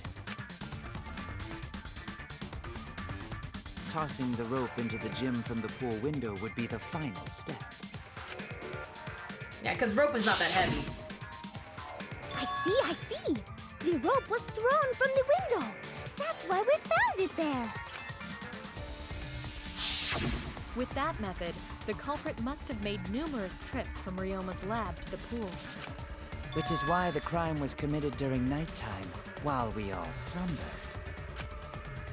Tossing the rope into the gym from the pool window would be the final step. Yeah, because rope is not that heavy. I see! The rope was thrown from the window! That's why we found it there! With that method, the culprit must have made numerous trips from Ryoma's lab to the pool. Which is why the crime was committed during nighttime, while we all slumbered.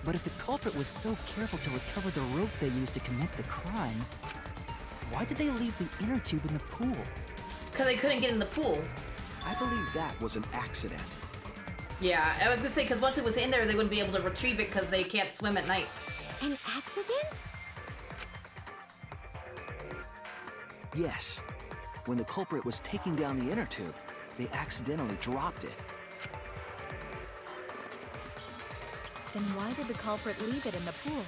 But if the culprit was so careful to recover the rope they used to commit the crime, why did they leave the inner tube in the pool? Because they couldn't get in the pool. I believe that was an accident. Yeah, I was gonna say, because once it was in there, they wouldn't be able to retrieve it because they can't swim at night. An accident? Yes. When the culprit was taking down the inner tube, they accidentally dropped it. Then why did the culprit leave it in the pool?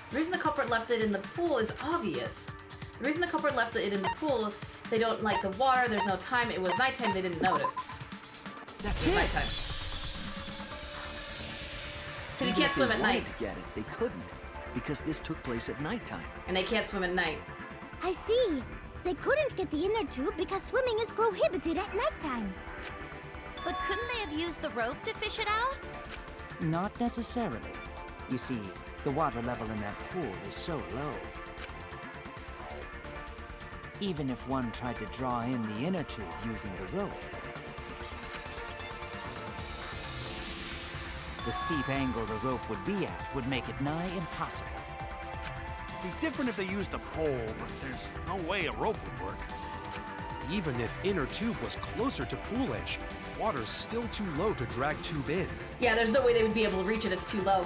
The reason the culprit left it in the pool is obvious. The reason the culprit left it in the pool, they don't like the water, there's no time, it was nighttime, they didn't notice. That's it. it. Nighttime. Because you Even can't if swim they at wanted night. to get it, they couldn't, because this took place at nighttime. And they can't swim at night. I see. They couldn't get the inner tube because swimming is prohibited at nighttime. But couldn't they have used the rope to fish it out? Not necessarily. You see, the water level in that pool is so low. Even if one tried to draw in the inner tube using the rope, the steep angle the rope would be at would make it nigh impossible. It'd be different if they used a pole, but there's no way a rope would work. Even if inner tube was closer to pool edge, water's still too low to drag tube in. Yeah, there's no way they would be able to reach it, it's too low.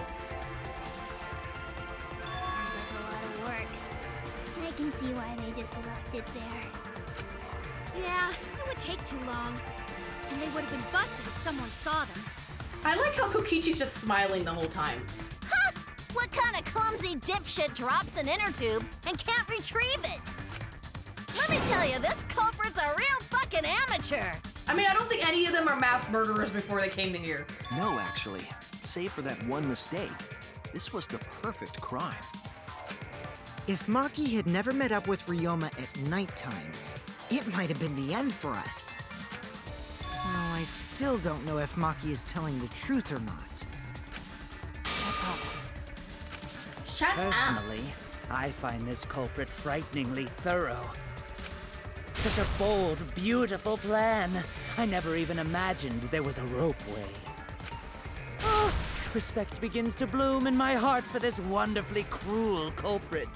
Sounds like a lot of work. I can see why they just left it there. Yeah, it would take too long. And they would have been busted if someone saw them. I like how Kokichi's just smiling the whole time. Ha! What kind of clumsy dipshit drops an inner tube and can't retrieve it? Let me tell you, this culprit's a real fucking amateur. I mean, I don't think any of them are mass murderers before they came to here. No, actually. Save for that one mistake. This was the perfect crime. If Maki had never met up with Ryoma at nighttime, it might have been the end for us. Oh I still don't know if Maki is telling the truth or not. Shut up. Personally, I find this culprit frighteningly thorough. Such a bold, beautiful plan. I never even imagined there was a ropeway. Oh, respect begins to bloom in my heart for this wonderfully cruel culprit.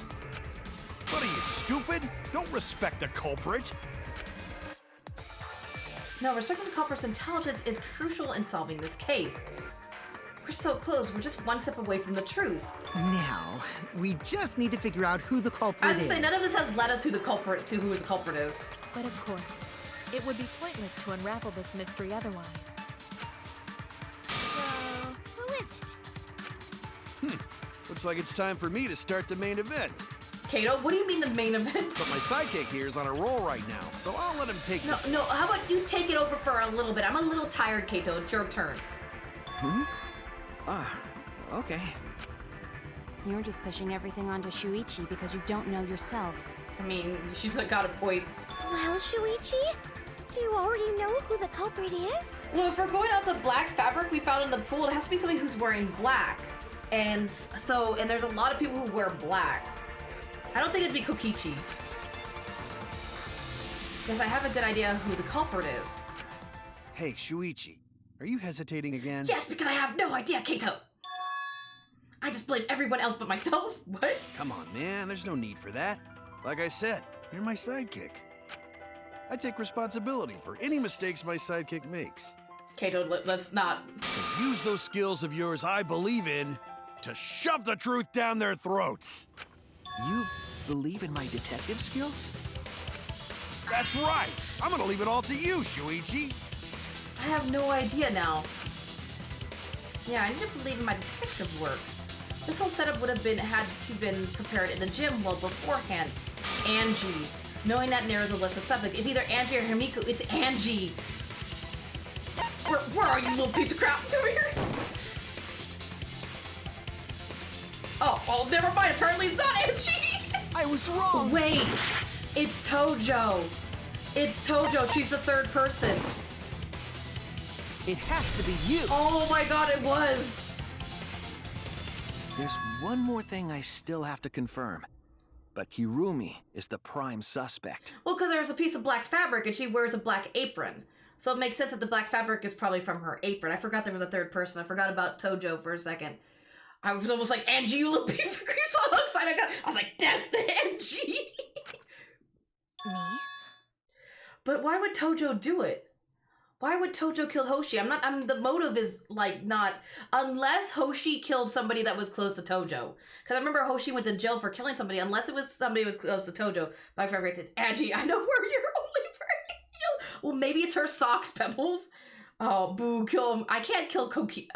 What are you, stupid? Don't respect the culprit. No, respecting the culprit's intelligence is crucial in solving this case. We're so close, we're just one step away from the truth. Now, we just need to figure out who the culprit I was is. gonna say, none of this has led us to who the culprit is. But of course, it would be pointless to unravel this mystery otherwise. So, who is it? Looks like it's time for me to start the main event. Kato, what do you mean the main event? But my sidekick here is on a roll right now, so I'll let him take this. No, how about you take it over for a little bit? I'm a little tired, Kato. It's your turn. Okay. You're just pushing everything onto Shuichi because you don't know yourself. I mean, she's got a point. Well, Shuichi, do you already know who the culprit is? Well, if we're going off the black fabric we found in the pool, it has to be somebody who's wearing black. And there's a lot of people who wear black. I don't think it'd be Kokichi. Because I have a good idea who the culprit is. Hey, Shuichi, are you hesitating again? Yes, because I have no idea, Kato! I just blame everyone else but myself? What? Come on, man, there's no need for that. Like I said, you're my sidekick. I take responsibility for any mistakes my sidekick makes. Kato, let's not... So use those skills of yours I believe in to shove the truth down their throats. You believe in my detective skills? That's right! I'm gonna leave it all to you, Shuichi! I have no idea now. Yeah, I need to believe in my detective work. This whole setup would have had to been prepared in the gym well beforehand. Angie. Knowing that narrows a list of suspects. It's either Angie or Himiko. It's Angie. Where are you, little piece of crap? Come here. Oh, never mind. Apparently it's not Angie. I was wrong. Wait. It's Tojo. It's Tojo. She's the third person. It has to be you. Oh my god, it was. There's one more thing I still have to confirm. But Kirumi is the prime suspect. Well, because there's a piece of black fabric and she wears a black apron. So it makes sense that the black fabric is probably from her apron. I forgot there was a third person. I forgot about Tojo for a second. I was almost like, Angie, you little piece of cream. So excited I was like, death to Angie. Me? But why would Tojo do it? Why would Tojo kill Hoshi? The motive is like not, unless Hoshi killed somebody that was close to Tojo. Because I remember Hoshi went to jail for killing somebody, unless it was somebody who was close to Tojo. My favorite says, Angie, I know where you're only wearing. Well, maybe it's her socks, Pebbles. Oh, boo, kill him. I can't kill Kokichi,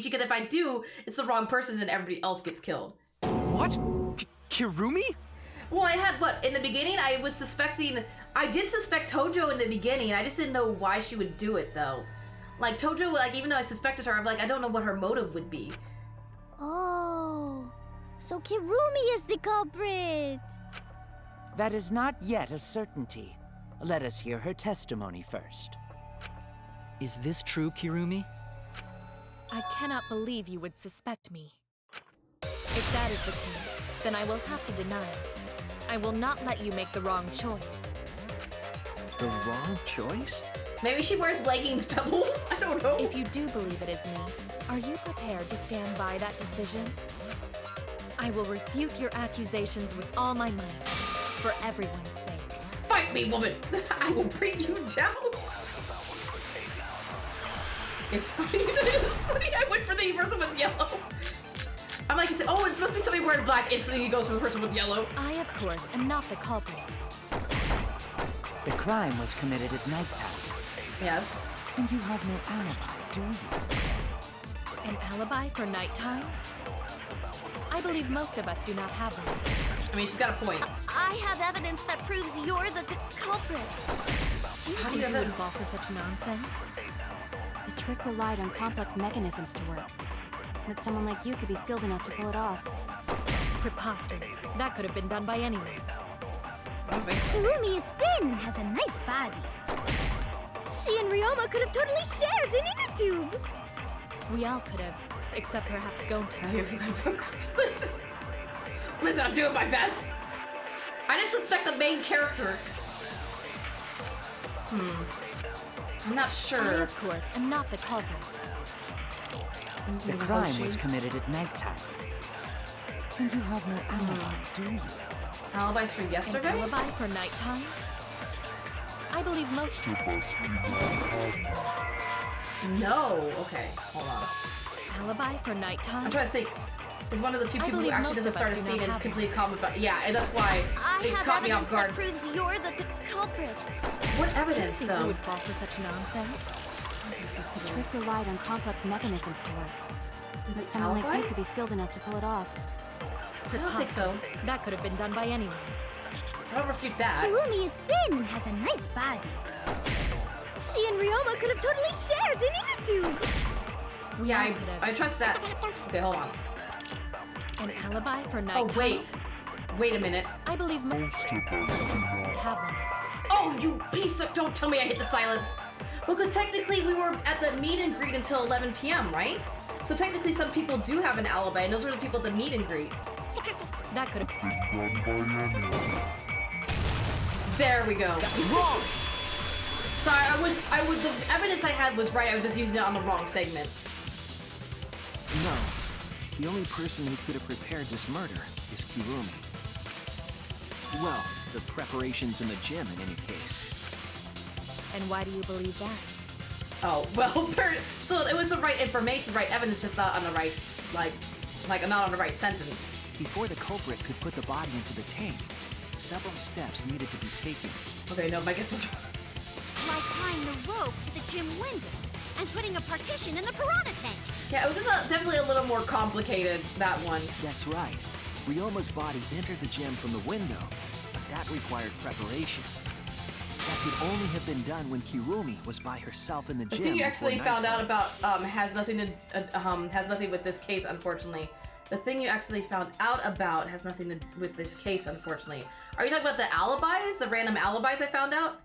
because if I do, it's the wrong person and everybody else gets killed. What? Kirumi? Well, I had, in the beginning, I did suspect Tojo in the beginning, I just didn't know why she would do it, though. Like, Tojo, even though I suspected her, I'm like, I don't know what her motive would be. Oh, so Kirumi is the culprit. That is not yet a certainty. Let us hear her testimony first. Is this true, Kirumi? I cannot believe you would suspect me. If that is the case, then I will have to deny it. I will not let you make the wrong choice. The wrong choice? Maybe she wears leggings, Pebbles? I don't know. If you do believe it is me, are you prepared to stand by that decision? I will refute your accusations with all my might, for everyone's sake. Fight me, woman! I will bring you down! It's funny. It's funny. I went for the person with yellow. I'm like, oh, it's supposed to be somebody wearing black. Instantly he goes for the person with yellow. I, of course, am not the culprit. The crime was committed at nighttime. Yes. And you have no alibi, do you? An alibi for nighttime? I believe most of us do not have one. I mean, she's got a point. I have evidence that proves you're the culprit. Do you think you would fall for such nonsense? The trick relied on complex mechanisms to work. But someone like you could be skilled enough to pull it off. Preposterous. That could have been done by anyone. Kirumi is thin and has a nice body. She and Ryoma could have totally shared an inner tube. We all could have, except perhaps Gonta. Listen, I'm doing my best. I didn't suspect the main character. I'm not I, sure. of course, am not the culprit. The crime was committed at nighttime. And you have no alibi, do you? Alibis for yesterday? An alibi for nighttime? I believe most people. No. Okay, hold on. Alibi for nighttime? I'm trying to think. Is one of the few people who believe actually most doesn't of start us a do scene not and is have completely calm about. Yeah, and that's why I it have caught me off evidence guard. that proves you're the culprit. What evidence, Who though? would fall for such nonsense? The trick relied on complex mechanisms to work. But someone like you Alibis? could be skilled enough to pull it off. I don't think so. That could have been done by anyone. I don't refute that. Kirumi is thin and has a nice body. She and Ryoma could have totally shared an inner tube. Yeah, I trust that. Okay, hold on. An alibi for nighttime? Oh, wait. Wait a minute. I believe most of us do not have one. Oh, you piece of... Don't tell me I hit the silence. Well, because technically we were at the meet and greet until 11 p.m., right? So technically some people do have an alibi, and those were the people at the meet and greet. That could have been done by anyone. There we go. That's wrong! Sorry, the evidence I had was right, I was just using it on the wrong segment. No. The only person who could have prepared this murder is Kirumi. Well, the preparations in the gym in any case. And why do you believe that? Oh, well, so it was the right information, right evidence, just not on the right, like not on the right sentence. Before the culprit could put the body into the tank, several steps needed to be taken. Okay, no, my guess was wrong. Like tying the rope to the gym window and putting a partition in the piranha tank. Yeah, it was just definitely a little more complicated, that one. That's right. Ryoma's body entered the gym from the window, but that required preparation. That could only have been done when Kirumi was by herself in the gym. The thing you actually before found out nighttime. about has nothing with this case, unfortunately. The thing you actually found out about has nothing to with this case, unfortunately. Are you talking about the alibis, the random alibis I found out?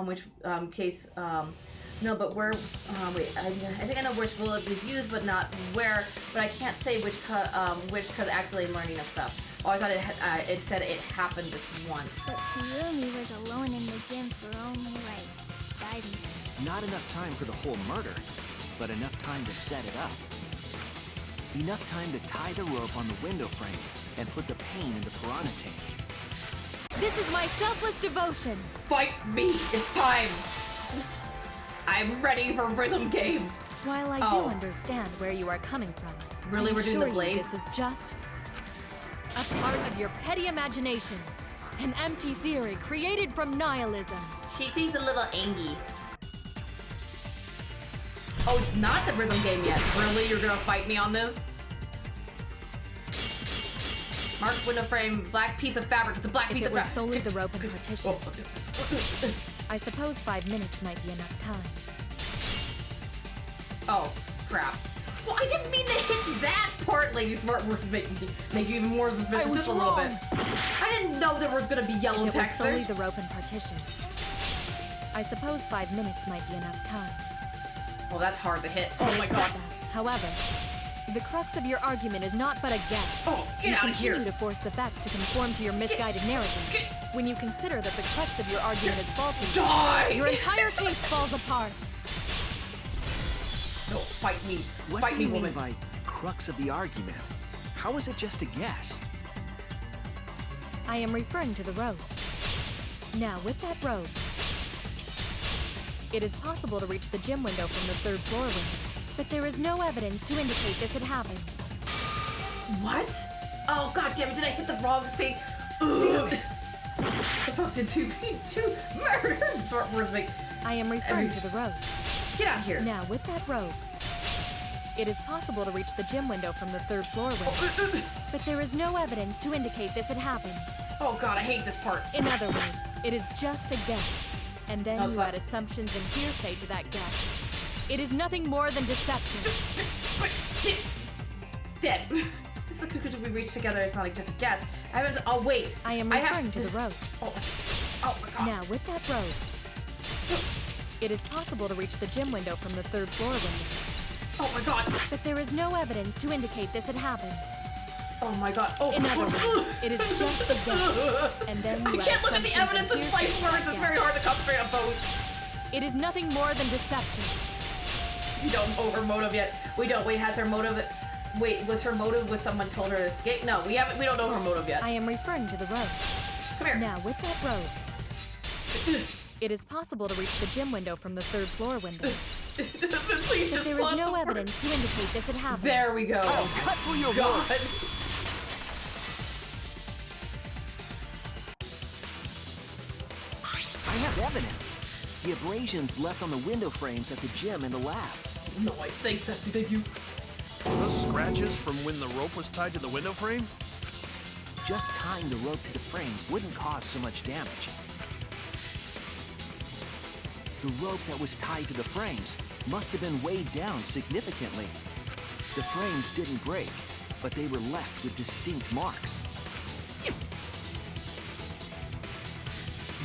Which case? No, but where? Wait, I think I know which bullet was used, but not where. But I can't say which cause actually learning of stuff. Oh, I thought it said it happened this once. But Kirumi was alone in the gym for only like 5 minutes. Not enough time for the whole murder, but enough time to set it up. Enough time to tie the rope on the window frame and put the pain in the piranha tank. This is my selfless devotion. Fight me! It's time! I'm ready for rhythm game. While I do understand where you are coming from, Really, we're doing the blades? This is just a part of your petty imagination, an empty theory created from nihilism. She seems a little angry. Oh, it's not the rhythm game yet. Really? You're gonna fight me on this? Marked window frame, black piece of fabric. It's a black piece of fabric. If it was solely the rope and partition, I suppose 5 minutes might be enough time. Oh, crap. Well, I didn't mean to hit that part, Lady Smart Words make you even more suspicious just a little bit. I didn't know there was gonna be yellow If it was text solely there. the rope and partition, I suppose 5 minutes might be enough time. Well, that's hard to hit. Oh my god. However, the crux of your argument is not but a guess. Oh, get out of here. You continue to force the facts to conform to your misguided narrative. When you consider that the crux of your argument is faulty, your entire case falls apart. No, fight me. What Fight do me, you mean woman. by crux of the argument? How is it just a guess? I am referring to the rope. Now, with that rope, it is possible to reach the gym window from the 3rd floor window, but there is no evidence to indicate this had happened. What? Oh god damn it, did I hit the wrong thing? Damn it. The fuck did two murder? I am referring to the rope. Get out here. Now, with that rope, it is possible to reach the gym window from the 3rd floor window, but there is no evidence to indicate this had happened. Oh god, I hate this part. In other words, it is just a guess. And then No, you stop. add assumptions and hearsay to that guess. It is nothing more than deception. Dead. This is the we reached together. It's not like just a guess. I haven't. Oh wait. I am referring to the rope. Oh my god. Now, with that rope, It is possible to reach the gym window from the 3rd floor window. Oh my god! But there is no evidence to indicate this had happened. Oh my god. Oh, in other words, it is just a guess. And then you I can't look at the evidence and slice words. It's very hard to concentrate on both. It is nothing more than deception. We don't know her motive yet. We don't. Wait, has her motive... Wait, was her motive with someone told her to escape? No, we haven't. We don't know her motive yet. I am referring to the road. Come here. Now, with that road, it is possible to reach the gym window from the 3rd floor window. Please but there is no evidence to indicate this had happened. There we go. Oh, cut through your words. I have evidence. The abrasions left on the window frames at the gym and the lab. No, I say, Stuffy, thank you. Those scratches from when the rope was tied to the window frame? Just tying the rope to the frame wouldn't cause so much damage. The rope that was tied to the frames must have been weighed down significantly. The frames didn't break, but they were left with distinct marks.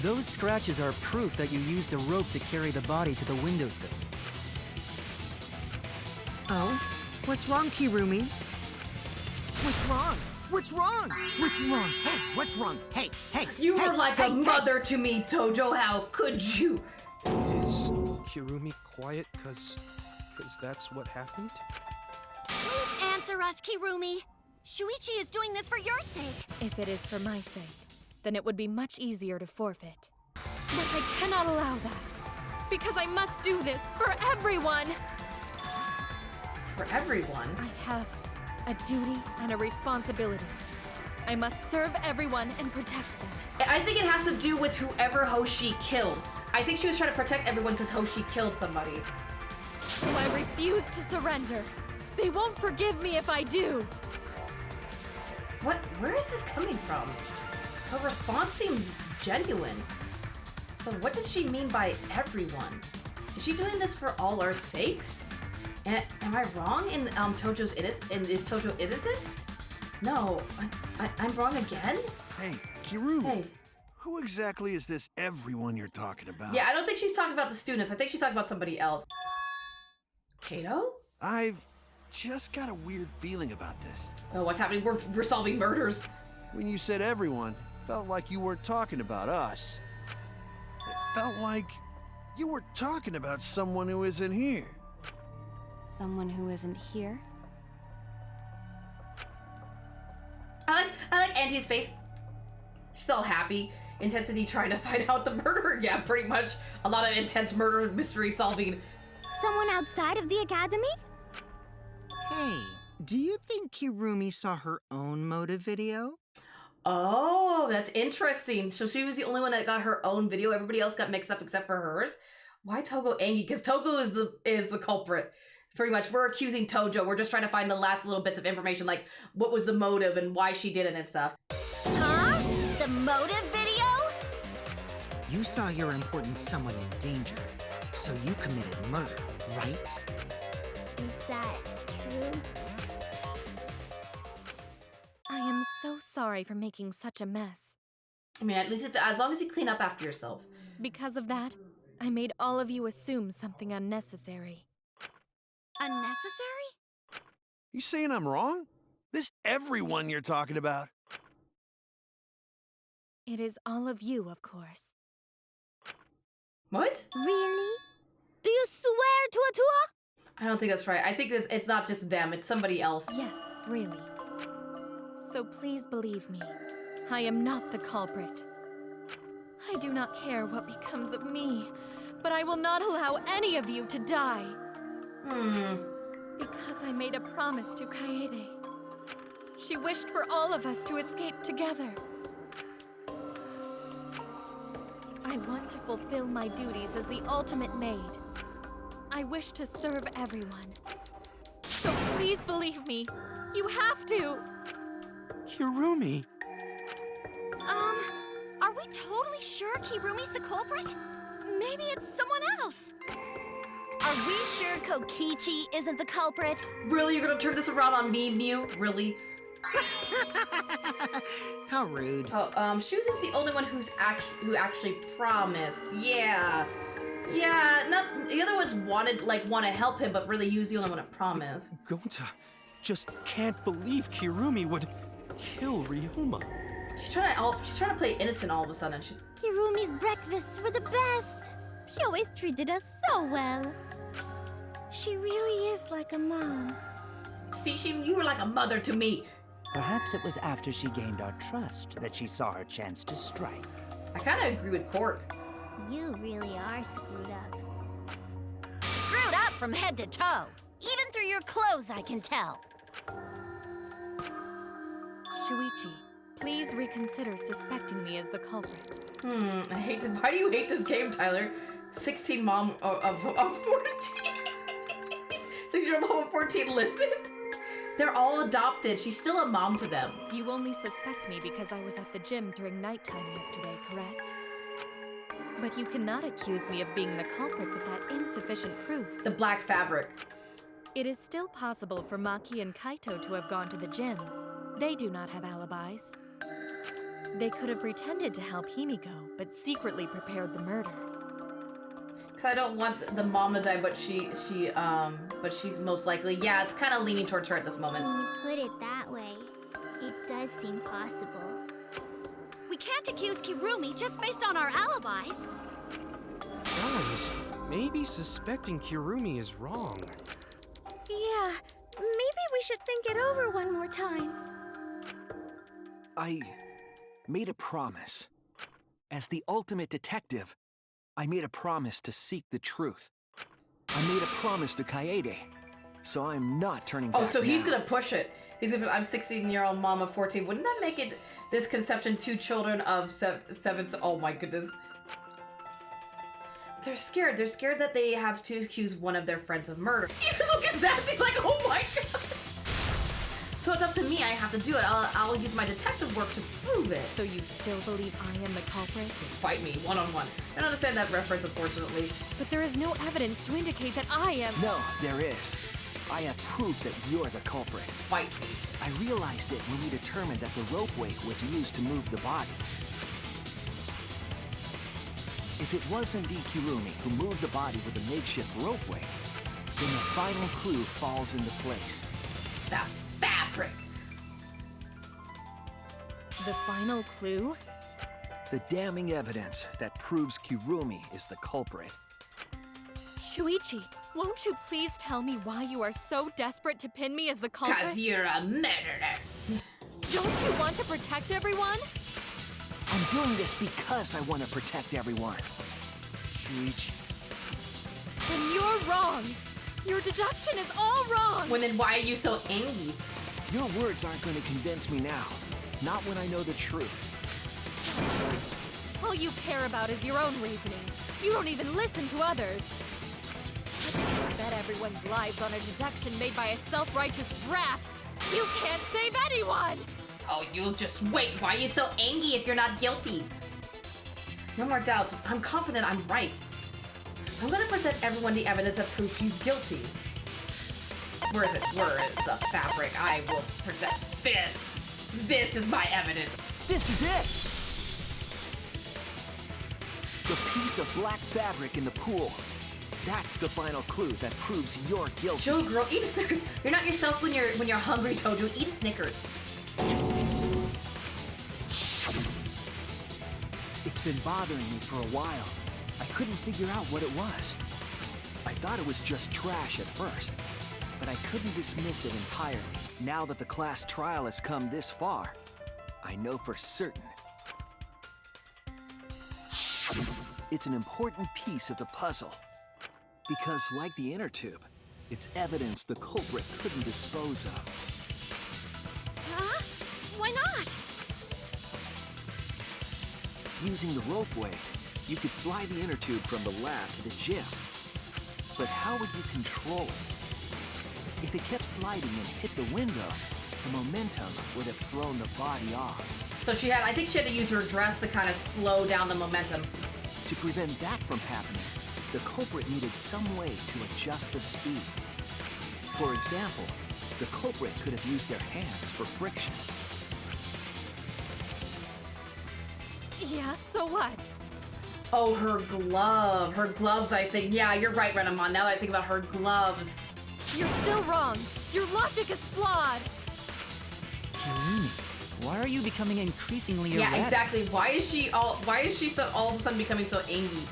Those scratches are proof that you used a rope to carry the body to the windowsill. Oh? What's wrong, Kirumi? What's wrong? What's wrong? What's wrong? Hey, what's wrong? Hey, hey! You hey, were like hey, a mother to me, Tojo. How could you? Is Kirumi quiet because that's what happened? Please answer us, Kirumi. Shuichi is doing this for your sake. If it is for my sake, then it would be much easier to forfeit. But I cannot allow that, because I must do this for everyone. For everyone? I have a duty and a responsibility. I must serve everyone and protect them. I think it has to do with whoever Hoshi killed. I think she was trying to protect everyone because Hoshi killed somebody. So I refuse to surrender. They won't forgive me if I do. What? Where is this coming from? Her response seems genuine. So what does she mean by everyone? Is she doing this for all our sakes? Am I wrong in Tojo's innocent? Is Tojo innocent? No, I'm wrong again? Hey, Kiru. Hey. Who exactly is this everyone you're talking about? Yeah, I don't think she's talking about the students. I think she's talking about somebody else. Kato? I've just got a weird feeling about this. Oh, what's happening? We're solving murders. When you said everyone, felt like you weren't talking about us. It felt like you were talking about someone who isn't here. Someone who isn't here? I like Auntie's face. She's all happy. Intensity trying to find out the murderer. Yeah, pretty much. A lot of intense murder mystery solving. Someone outside of the academy? Hey, do you think Kirumi saw her own motive video? Oh, that's interesting. So she was the only one that got her own video. Everybody else got mixed up except for hers. Why Togo angry? Because Togo is the culprit. Pretty much, we're accusing Tojo. We're just trying to find the last little bits of information, like what was the motive and why she did it and stuff. Huh? The motive video? You saw your important someone in danger, so you committed murder, right? Is that true? I am so sorry for making such a mess. I mean, at least as long as you clean up after yourself. Because of that, I made all of you assume something unnecessary. Unnecessary? You saying I'm wrong? This everyone you're talking about? It is all of you, of course. What? Really? Do you swear to a tour? I don't think that's right. I think it's not just them. It's somebody else. Yes, really. So please believe me. I am not the culprit. I do not care what becomes of me, but I will not allow any of you to die. Because I made a promise to Kaede. She wished for all of us to escape together. I want to fulfill my duties as the ultimate maid. I wish to serve everyone. So please believe me. You have to. Kirumi. Are we totally sure Kirumi's the culprit? Maybe it's someone else. Are we sure Kokichi isn't the culprit? Really? You're gonna turn this around on me, Mew? Really? How rude. Oh, Shoes is the only one who actually promised. Yeah. Yeah, not the other ones want to help him, but really he was the only one that promised. Gonta just can't believe Kirumi would kill Ryoma. She's trying to play innocent all of a sudden. Kirumi's breakfasts were the best. She always treated us so well. She really is like a mom. See, you were like a mother to me. Perhaps it was after she gained our trust that she saw her chance to strike. I kind of agree with Court. You really are screwed up. Screwed up from head to toe. Even through your clothes, I can tell. Shuichi, please reconsider suspecting me as the culprit. I hate this. Why do you hate this game, Tyler? 16 mom of 14. 16-year-old mom of 14, listen. They're all adopted. She's still a mom to them. You only suspect me because I was at the gym during nighttime yesterday, correct? But you cannot accuse me of being the culprit with that insufficient proof. The black fabric. It is still possible for Maki and Kaito to have gone to the gym. They do not have alibis. They could have pretended to help Himiko, but secretly prepared the murder. Cause I don't want the mom to die, but she's most likely. Yeah, it's kind of leaning towards her at this moment. When you put it that way, it does seem possible. We can't accuse Kirumi just based on our alibis. Guys, maybe suspecting Kirumi is wrong. Yeah, maybe we should think it over one more time. I made a promise. As the ultimate detective, I made a promise to seek the truth. I made a promise to Kaede, so I'm not turning back. Oh, so he's now. gonna push it. He's gonna. I'm 16-year-old mom of 14. Wouldn't that make it this conception 2 children of 7? Oh my goodness. They're scared. They're scared that they have to accuse one of their friends of murder. He just looks at Zaz. He's like, oh my god. So it's up to me. I have to do it. I'll use my detective work to prove it. So you still believe I am the culprit? Fight me, one-on-one. I don't understand that reference, unfortunately. But there is no evidence to indicate that I am... No, there is. I have proof that you're the culprit. Fight me. I realized it when we determined that the ropeway was used to move the body. If it was indeed Kirumi who moved the body with a makeshift ropeway, then the final clue falls into place. That fabric. The final clue? The damning evidence that proves Kirumi is the culprit. Shuichi, won't you please tell me why you are so desperate to pin me as the culprit? 'Cause you're a murderer. Don't you want to protect everyone? I'm doing this because I want to protect everyone. Shuichi. Then you're wrong. Your deduction is all wrong. Well, then why are you so angry? Your words aren't going to convince me now. Not when I know the truth. All you care about is your own reasoning. You don't even listen to others. You bet everyone's lives on a deduction made by a self-righteous brat. You can't save anyone! Oh, you'll just wait. Why are you so angry if you're not guilty? No more doubts. I'm confident I'm right. I'm gonna present everyone the evidence that proves she's guilty. Where is it? Where is the fabric? I will present this. This is my evidence. This is it! The piece of black fabric in the pool. That's the final clue that proves you're guilty. Joe, girl, eat a Snickers. You're not yourself when you're hungry, Tojo. Eat a Snickers. It's been bothering me for a while. I couldn't figure out what it was. I thought it was just trash at first, but I couldn't dismiss it entirely. Now that the class trial has come this far, I know for certain. It's an important piece of the puzzle. Because, like the inner tube, it's evidence the culprit couldn't dispose of. Huh? Why not? Using the ropeway, you could slide the inner tube from the lab to the gym. But how would you control it? If it kept sliding and hit the window, the momentum would have thrown the body off. So I think she had to use her dress to kind of slow down the momentum. To prevent that from happening, the culprit needed some way to adjust the speed. For example, the culprit could have used their hands for friction. Yeah, so what? Oh, her glove. Her gloves, I think. Yeah, you're right, Renamon. Now that I think about her gloves. You're still wrong. Your logic is flawed. Kirimi, why are you becoming increasingly Yeah, erratic? exactly. Why is she all of a sudden becoming so angry?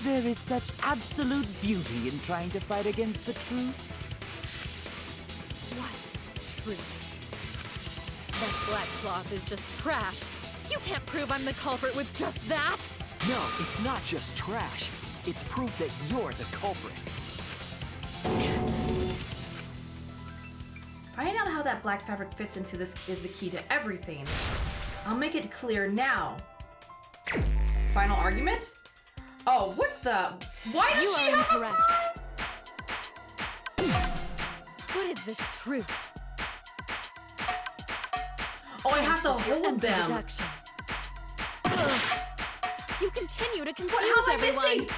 There is such absolute beauty in trying to fight against the truth. What truth? That black cloth is just trash. You can't prove I'm the culprit with just that. No, it's not just trash. It's proof that you're the culprit. Finding out how that black fabric fits into this is the key to everything. I'll make it clear now. Final argument? Oh, what the? Why does she have incorrect. What is this truth? Oh, I have to hold them. Deduction. You continue to confuse How am I everyone. missing?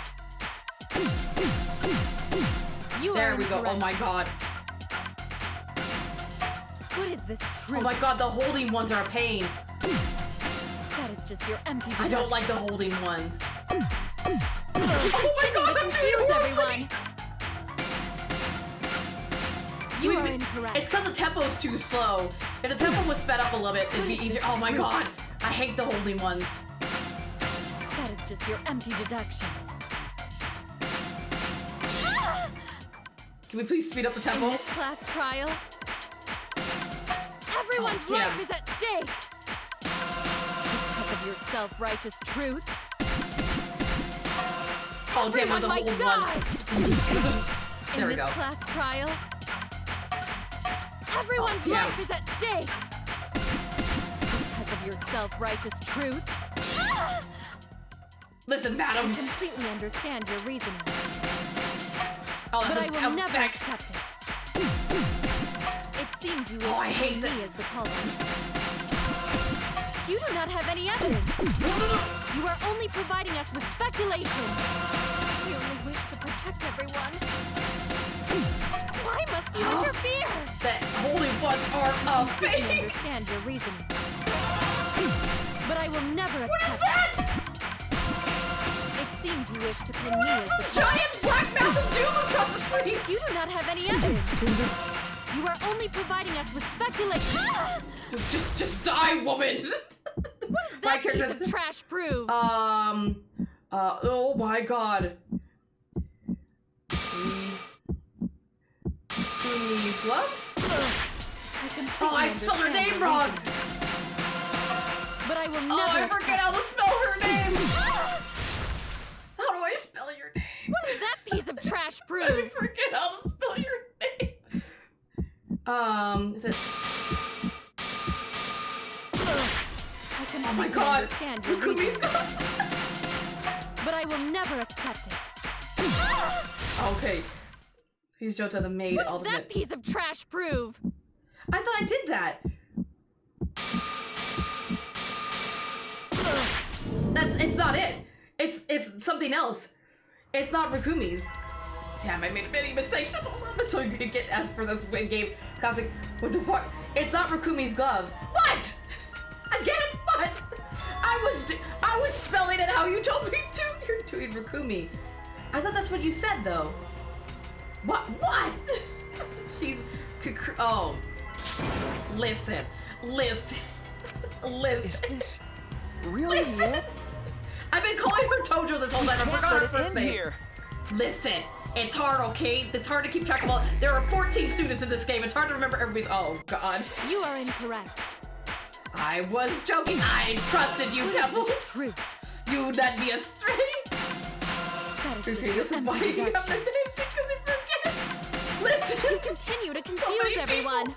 You There are we go. Oh incorrect. my god. What is this truth? Oh my god, the holding ones are a pain. That is just your empty I deduction. don't like the holding ones. You Oh my continue god, to I'm doing confuse horribly. everyone. You are incorrect. It's because the tempo's too slow. If the tempo was sped up a little bit, it'd be easier. Oh my god. I hate the holding ones. That is just your empty deduction. Can we please speed up the tempo? In this class trial, everyone's damn. life is at stake. Because of your self-righteous truth. Oh damn, Everyone the might hold die. one. There In we this go. class trial, everyone's damn. life is at stake. Because of your self-righteous truth. Listen, I madam. completely understand your reasoning, Oh, but that's I will never effect. accept it. It seems you wish Oh, I to hate see that. me as the culprit. You do not have any evidence. You are only providing us with speculation. You only wish to protect everyone. Why must you interfere? The holding ones are a I pain. understand your reasoning, but I will never What is accept that? it. It seems you wish to pin me What as is the the giant black Mountain Dew across the screen? You do not have any evidence. You are only providing us with speculation. Just die, woman. What does that piece of trash prove? Oh my god. These gloves? Oh, I spelled her name wrong. But I will never. Oh, I forget how to spell her name. How do I spell your name? What does that piece of trash I prove? forget how to spell your name. Is it? I Oh my completely god. understand your Rukumi's reasoning, gone. but I will never accept it. Okay. He's Jota the maid What does ultimate. that piece of trash prove? I thought I did that. It's not it. It's something else. It's not Rukumi's. Damn, I made many mistakes just a little bit so you could get as for this win game. Cosmic, what the fuck? It's not Rukumi's gloves. What? Again? What? I was spelling it how you told me to. You're doing Rukumi. I thought that's what you said though. What? She's oh. Listen. Is this really Listen. it? I've been calling her Tojo this whole time. I Can't forgot her let it first end name. here. Listen, it's hard, okay? It's hard to keep track of all. There are 14 students in this game. It's hard to remember everybody's. Oh God. You are incorrect. I was joking. I trusted you, Pebbles. True. You led me astray. That is Okay, just this your is why empty you have the deduction. names because you forget. Listen. You continue to many confuse everyone.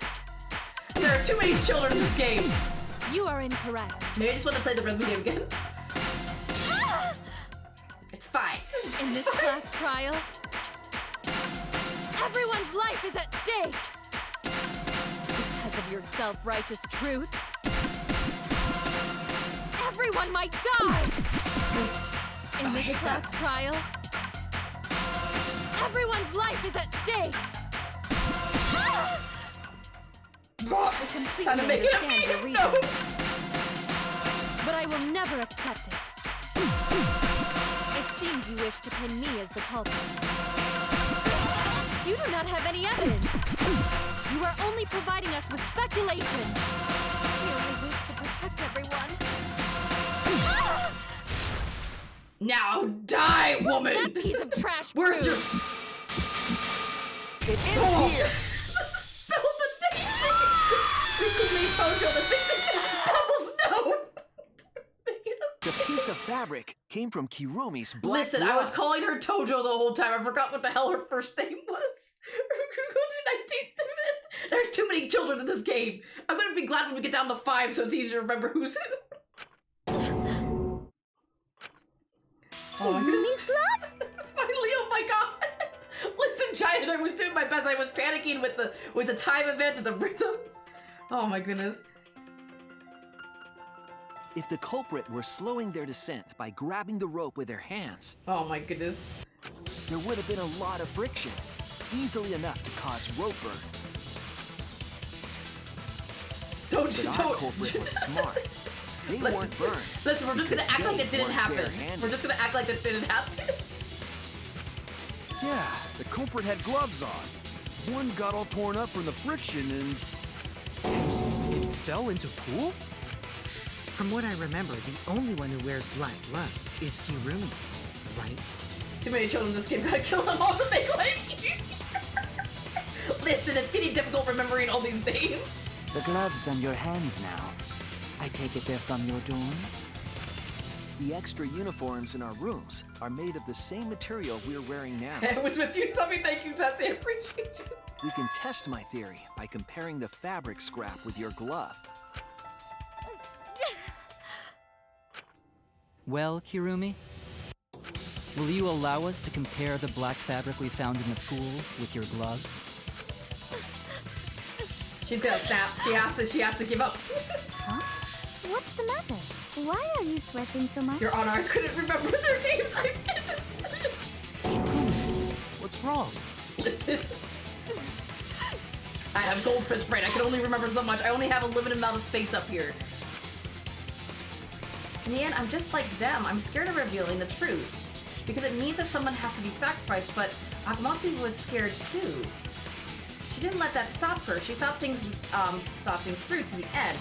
There are too many children in this game. You are incorrect. Maybe I just want to play the rhythm game again. It's fine. In this class trial, everyone's life is at stake. Because of your self-righteous truth, everyone might die. In this class trial, everyone's life is at stake. I completely Trying to make it understand your a reason, no. but I will will never accept it. It seems you wish to pin me as the culprit. You do not have any evidence. You are only providing us with speculation. You only wish to protect everyone. Now die, woman! That piece of trash. Where's your... It ends here! Spill the name! Rikumi Tojo, the 60 Bubbles, no! The piece of fabric came from Kirumi's black Listen, glove. I was calling her Tojo the whole time. I forgot what the hell her first name was. There's too many children in this game. I'm gonna be glad when we get down to 5 so it's easier to remember who's who. Kirumi's glove? Finally, oh my god! Listen, Giant, I was doing my best. I was panicking with the time event and the rhythm. Oh my goodness. If the culprit were slowing their descent by grabbing the rope with their hands, oh my goodness, there would have been a lot of friction, easily enough to cause rope burn. But our culprit was smart. They weren't burned. Listen, we're just gonna act like it didn't happen. barehanded. We're just gonna act like it didn't happen. Yeah, the culprit had gloves on. One got all torn up from the friction and... It fell into pool? From what I remember, the only one who wears black gloves is Kirumi, right? Too many children in this game, gotta kill them all to make life easier. Listen, it's getting difficult remembering all these names. The gloves on your hands now. I take it they're from your dorm? The extra uniforms in our rooms are made of the same material we're wearing now. I was with you, Stuffy. Thank you, Sassy. I appreciate you. We can test my theory by comparing the fabric scrap with your glove. Well, Kirumi? Will you allow us to compare the black fabric we found in the pool with your gloves? She's gonna snap. She has to give up. Huh? What's the matter? Why are you sweating so much? Your Honor, I couldn't remember their names. What's wrong? Listen. I have goldfish brain. I can only remember so much. I only have a limited amount of space up here. In the end, I'm just like them. I'm scared of revealing the truth. Because it means that someone has to be sacrificed, but Akamotsu was scared too. She didn't let that stop her. She thought things through to the end.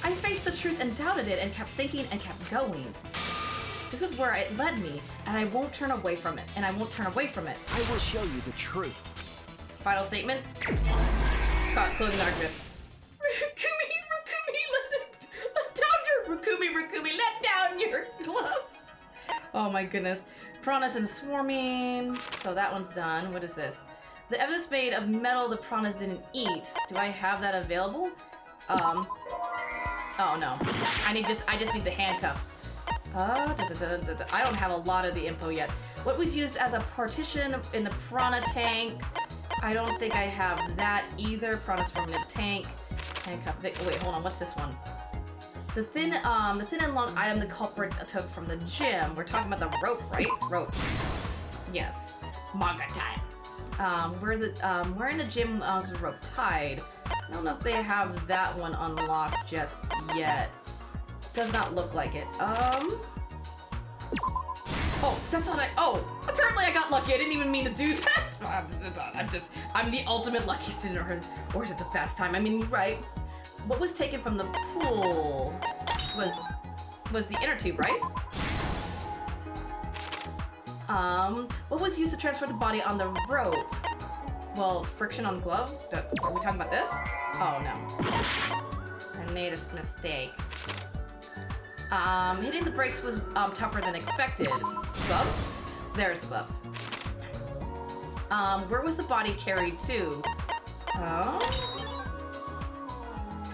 I faced the truth and doubted it and kept thinking and kept going. This is where it led me, and I won't turn away from it. And I won't turn away from it. I will show you the truth. Final statement. Closing argument. Rikumi, let down your gloves. Oh my goodness. Piranhas and swarming. So that one's done. What is this? The evidence made of metal the piranhas didn't eat. Do I have that available? Oh no. I just need the handcuffs. I don't have a lot of the info yet. What was used as a partition in the piranha tank? I don't think I have that either. Piranha swarming in the tank. Handcuff. Wait, hold on. What's this one? The thin and long item the culprit took from the gym. We're talking about the rope, right? Rope. Yes. Manga time. We're in the gym with the rope tied. I don't know if they have that one unlocked just yet. Does not look like it. Oh, that's not oh, apparently I got lucky. I didn't even mean to do that. I'm the ultimate lucky student, or is it the best time? I mean, you're right. What was taken from the pool was the inner tube, right? What was used to transfer the body on the rope? Well, friction on glove? Are we talking about this? Oh no. I made a mistake. Hitting the brakes was tougher than expected. Gloves? There's the gloves. Where was the body carried to?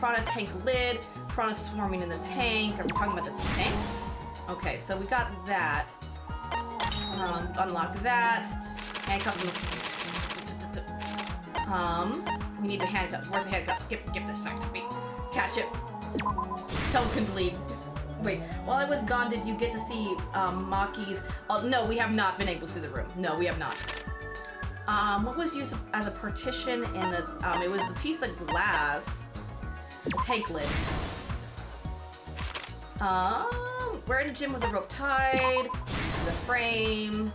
Piranha tank lid. Piranha swarming in the tank. Are we talking about the tank? Okay, so we got that. Unlock that. Handcuffs. We need the handcuffs. Where's the handcuffs? Give this back to me. Catch it. Pells can bleed. Wait, while I was gone, did you get to see Maki's? Oh, no, we have not been able to see the room. No, we have not. What was used as a partition in the? It was the piece of glass. The tank lid. Where in the gym was a rope tied? The frame.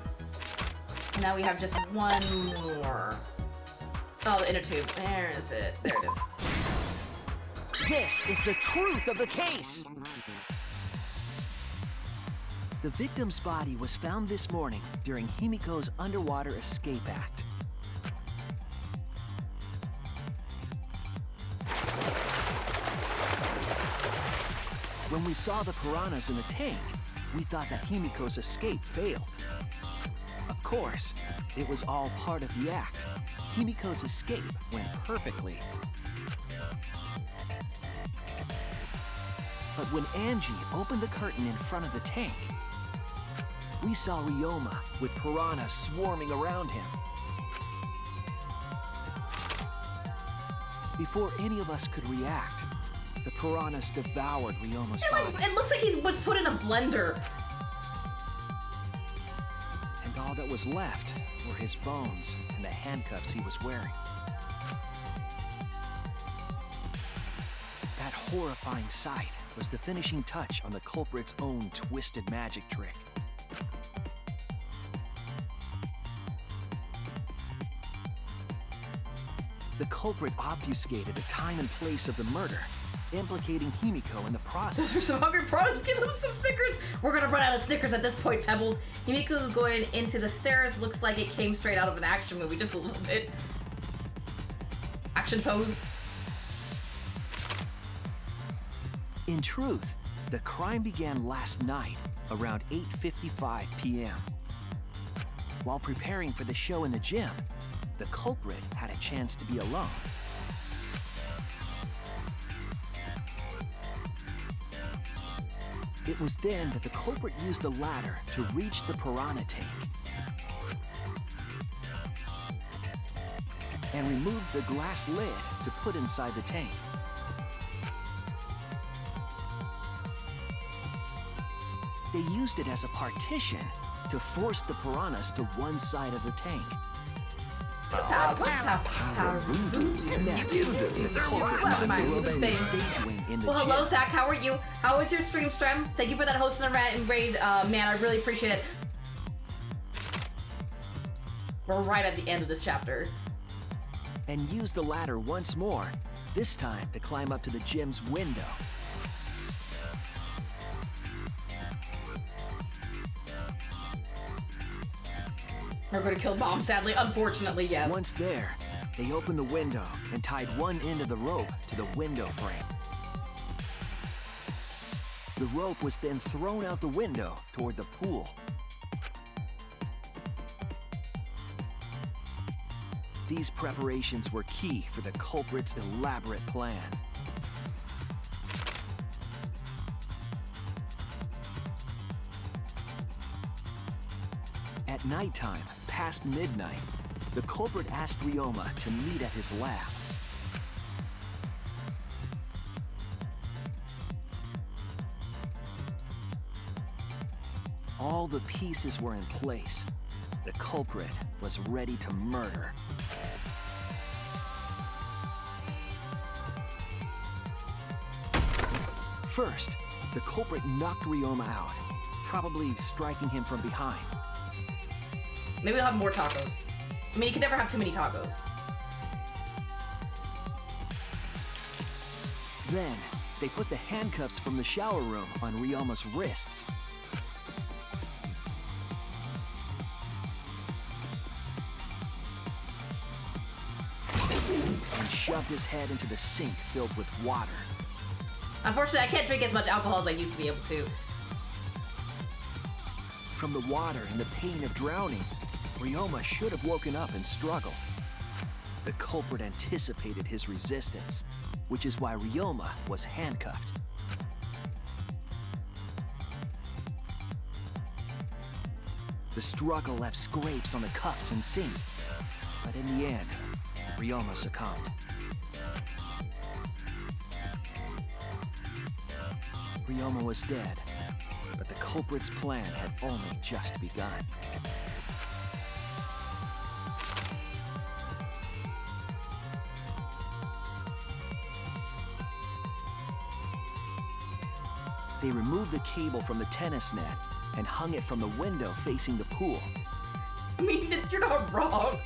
And now we have just one more. Oh, the inner tube. There is it. There it is. This is the truth of the case. The victim's body was found this morning during Himiko's underwater escape act. When we saw the piranhas in the tank, we thought that Himiko's escape failed. Of course, it was all part of the act. Himiko's escape went perfectly. But when Angie opened the curtain in front of the tank, we saw Ryoma with piranhas swarming around him. Before any of us could react, the piranhas devoured Ryoma's body. It looks like he's been put in a blender. And all that was left were his bones and the handcuffs he was wearing. That horrifying sight was the finishing touch on the culprit's own twisted magic trick. The culprit obfuscated the time and place of the murder, implicating Himiko in the process. Those are some hungry products. Give them some Snickers. We're gonna run out of Snickers at this point, Pebbles. Himiko going into the stairs looks like it came straight out of an action movie, just a little bit. Action pose. In truth, the crime began last night around 8:55 p.m. While preparing for the show in the gym, the culprit had a chance to be alone. It was then that the culprit used the ladder to reach the piranha tank and removed the glass lid to put inside the tank. They used it as a partition to force the piranhas to one side of the tank. Well, hello, Zach. How are you? How was your stream, Strem? Thank you for that host and raid, man. I really appreciate it. We're right at the end of this chapter. And used the ladder once more, this time to climb up to the gym's window. We're going to kill Mom, sadly. Unfortunately, yes. Once there, they opened the window and tied one end of the rope to the window frame. The rope was then thrown out the window toward the pool. These preparations were key for the culprit's elaborate plan. At nighttime, past midnight, the culprit asked Ryoma to meet at his lab. All the pieces were in place. The culprit was ready to murder. First, the culprit knocked Ryoma out, probably striking him from behind. Maybe we'll have more tacos. I mean, you can never have too many tacos. Then, they put the handcuffs from the shower room on Ryoma's wrists. And shoved his head into the sink filled with water. Unfortunately, I can't drink as much alcohol as I used to be able to. From the water and the pain of drowning, Ryoma should have woken up and struggled. The culprit anticipated his resistance, which is why Ryoma was handcuffed. The struggle left scrapes on the cuffs and sink, but in the end, Ryoma succumbed. Ryoma was dead, but the culprit's plan had only just begun. They removed the cable from the tennis net and hung it from the window facing the pool. I mean, you're not wrong.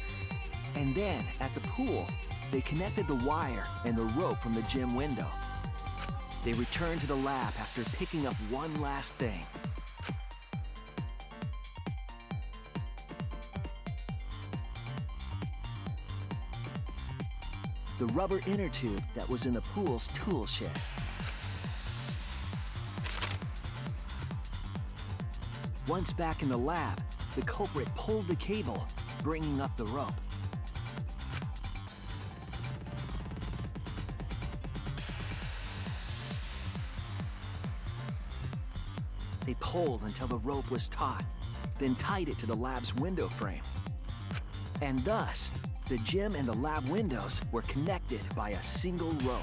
And then, at the pool, they connected the wire and the rope from the gym window. They returned to the lab after picking up one last thing. The rubber inner tube that was in the pool's tool shed. Once back in the lab, the culprit pulled the cable, bringing up the rope. They pulled until the rope was taut, then tied it to the lab's window frame. And thus, the gym and the lab windows were connected by a single rope.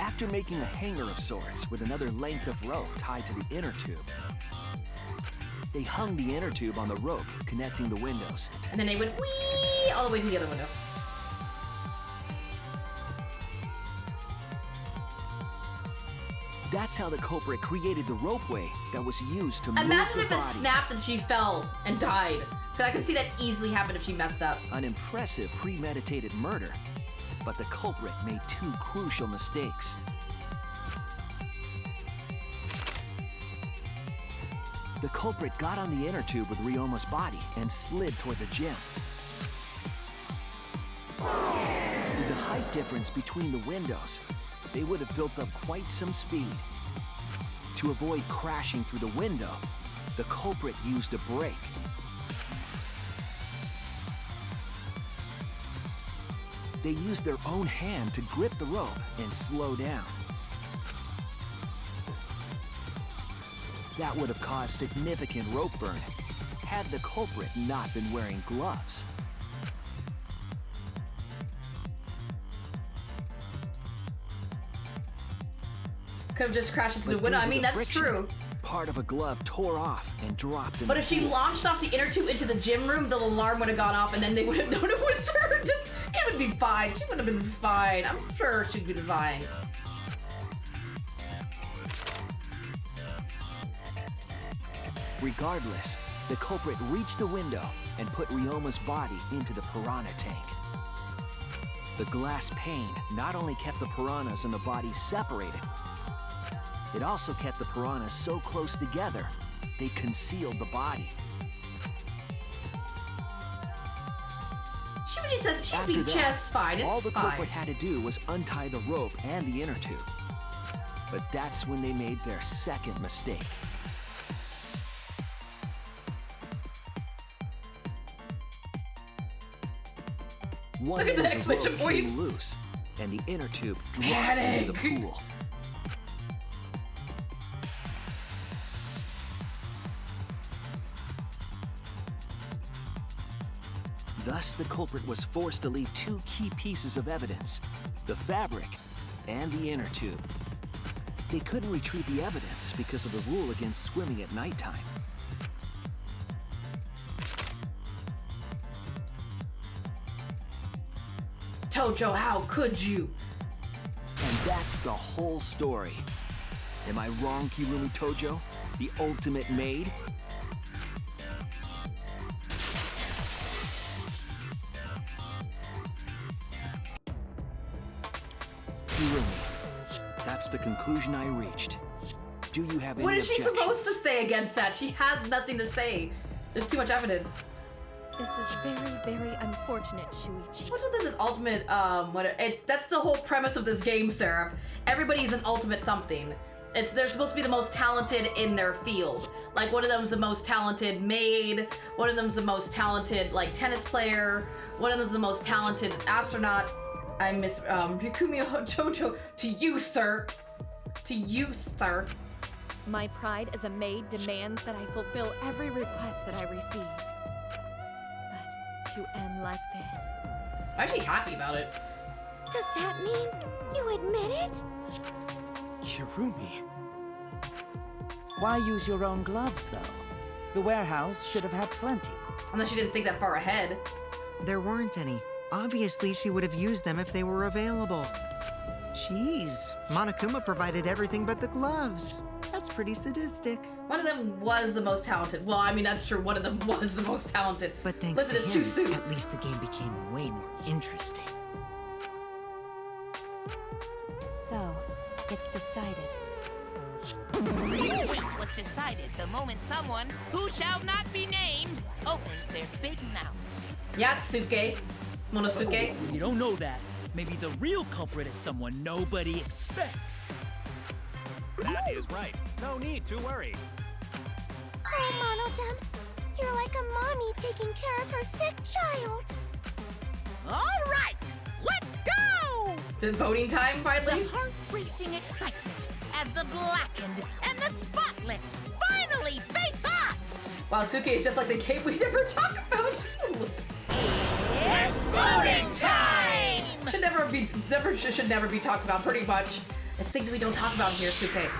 After making a hanger of sorts with another length of rope tied to the inner tube, they hung the inner tube on the rope connecting the windows. And then they went whee all the way to the other window. That's how the culprit created the ropeway that was used to move Imagine the if it body. snapped and she fell and died. Because I could see that easily happen if she messed up. An impressive premeditated murder, but the culprit made two crucial mistakes. The culprit got on the inner tube with Ryoma's body and slid toward the gym. With the height difference between the windows, they would have built up quite some speed. To avoid crashing through the window, the culprit used a brake. They used their own hand to grip the rope and slow down. That would have caused significant rope burn had the culprit not been wearing gloves. Could have just crashed into the But window. due I to mean, the that's friction, true. Part of a glove tore off and dropped in But the if she pool. launched off the inner tube into the gym room, the alarm would have gone off and then they would have known it was her. Just, it would be fine. She would have been fine. I'm sure she'd be fine. Regardless, the culprit reached the window and put Ryoma's body into the piranha tank. The glass pane not only kept the piranhas and the body separated, it also kept the piranhas so close together, they concealed the body. She would just, she'd After be that, just fine. all It's the fine. culprit had to do was untie the rope and the inner tube. But that's when they made their second mistake. One Look at end the of the rope exclamation came points. loose, and the inner tube dropped Panic. into the pool. Thus, the culprit was forced to leave two key pieces of evidence, the fabric and the inner tube. They couldn't retrieve the evidence because of the rule against swimming at nighttime. Tojo, how could you? And that's the whole story. Am I wrong, Kirumi Tojo? The ultimate maid? Kirumi, that's the conclusion I reached. Do you have any What is she objections? supposed to say against that? She has nothing to say. There's too much evidence. This is very, very unfortunate, Shuichi. What's with this ultimate, that's the whole premise of this game, Seraph. Everybody's an ultimate something. They're supposed to be the most talented in their field. Like, one of them's the most talented maid, one of them's the most talented, like, tennis player, one of them's the most talented astronaut. I miss, Rikumi Jojo. To you, sir. To you, sir. My pride as a maid demands that I fulfill every request that I receive. But to end like this... I'm actually happy about it. Does that mean you admit it? Kirumi. Why use your own gloves, though? The warehouse should have had plenty. Unless you didn't think that far ahead. There weren't any. Obviously, she would have used them if they were available. Jeez, Monokuma provided everything but the gloves. That's pretty sadistic. One of them was the most talented. Well, I mean, that's true. One of them was the most talented. But thanks Listen, to it's him, too soon. at least the game became way more interesting. So, it's decided. This case was decided the moment someone, who shall not be named, opened their big mouth. Yasuke. Monosuke. You don't know that. Maybe the real culprit is someone nobody expects. That is right. No need to worry. Oh, Monodem, you're like a mommy taking care of her sick child. All right, let's go! Is it voting time finally? The heart-racing excitement as the blackened and the spotless finally face off! Wow, Suke is just like the game we never talk about. It's voting time! Should never be talked about, pretty much. It's things we don't talk about here, Suke.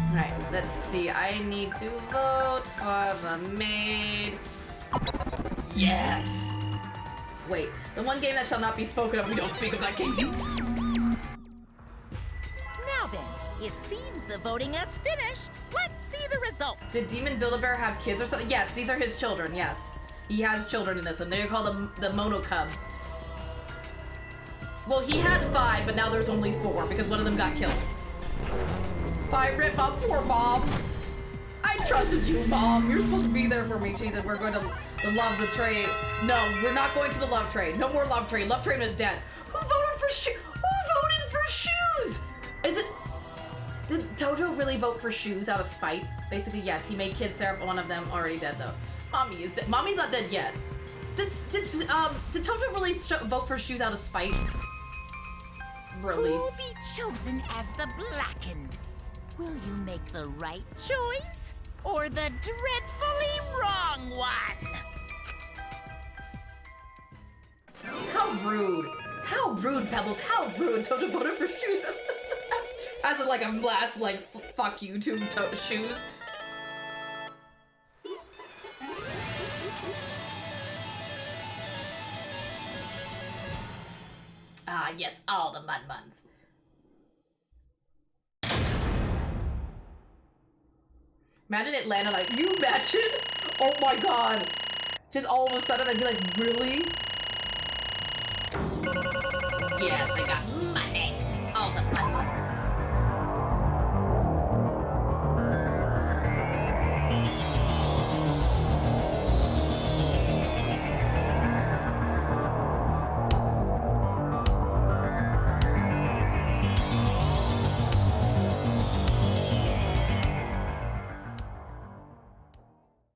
Alright, let's see. I need to vote for the maid. Yes! Wait, the one game that shall not be spoken of, we don't speak of that game. Now then, it seems the voting has finished. Let's see the results. Did Demon Build-A-Bear have kids or something? Yes, these are his children, yes. He has children in this one. They're called the Mono Cubs. Well, he had 5, but now there's only 4 because one of them got killed. 5 rip up, poor Mom. I trusted you, Mom. You're supposed to be there for me. She said we're going to the Love the Train. No, we're not going to the Love Train. No more Love Train. Love Train is dead. Who voted for shoes? Who voted for shoes? Is it? Did Tojo really vote for shoes out of spite? Basically, yes. He made kids syrup. One of them already dead though. Mommy is dead. Mommy's not dead yet. Did Tojo really vote for shoes out of spite? Really? Who'll be chosen as the blackened? Will you make the right choice or the dreadfully wrong one? How rude. How rude, Pebbles. How rude. Tojo voted for shoes. As in like a last like fuck you to shoes. Ah, yes, all the mud buns. Imagine it landed like, you imagine? Oh my god. Just all of a sudden I'd be like, really? Yes, I got money.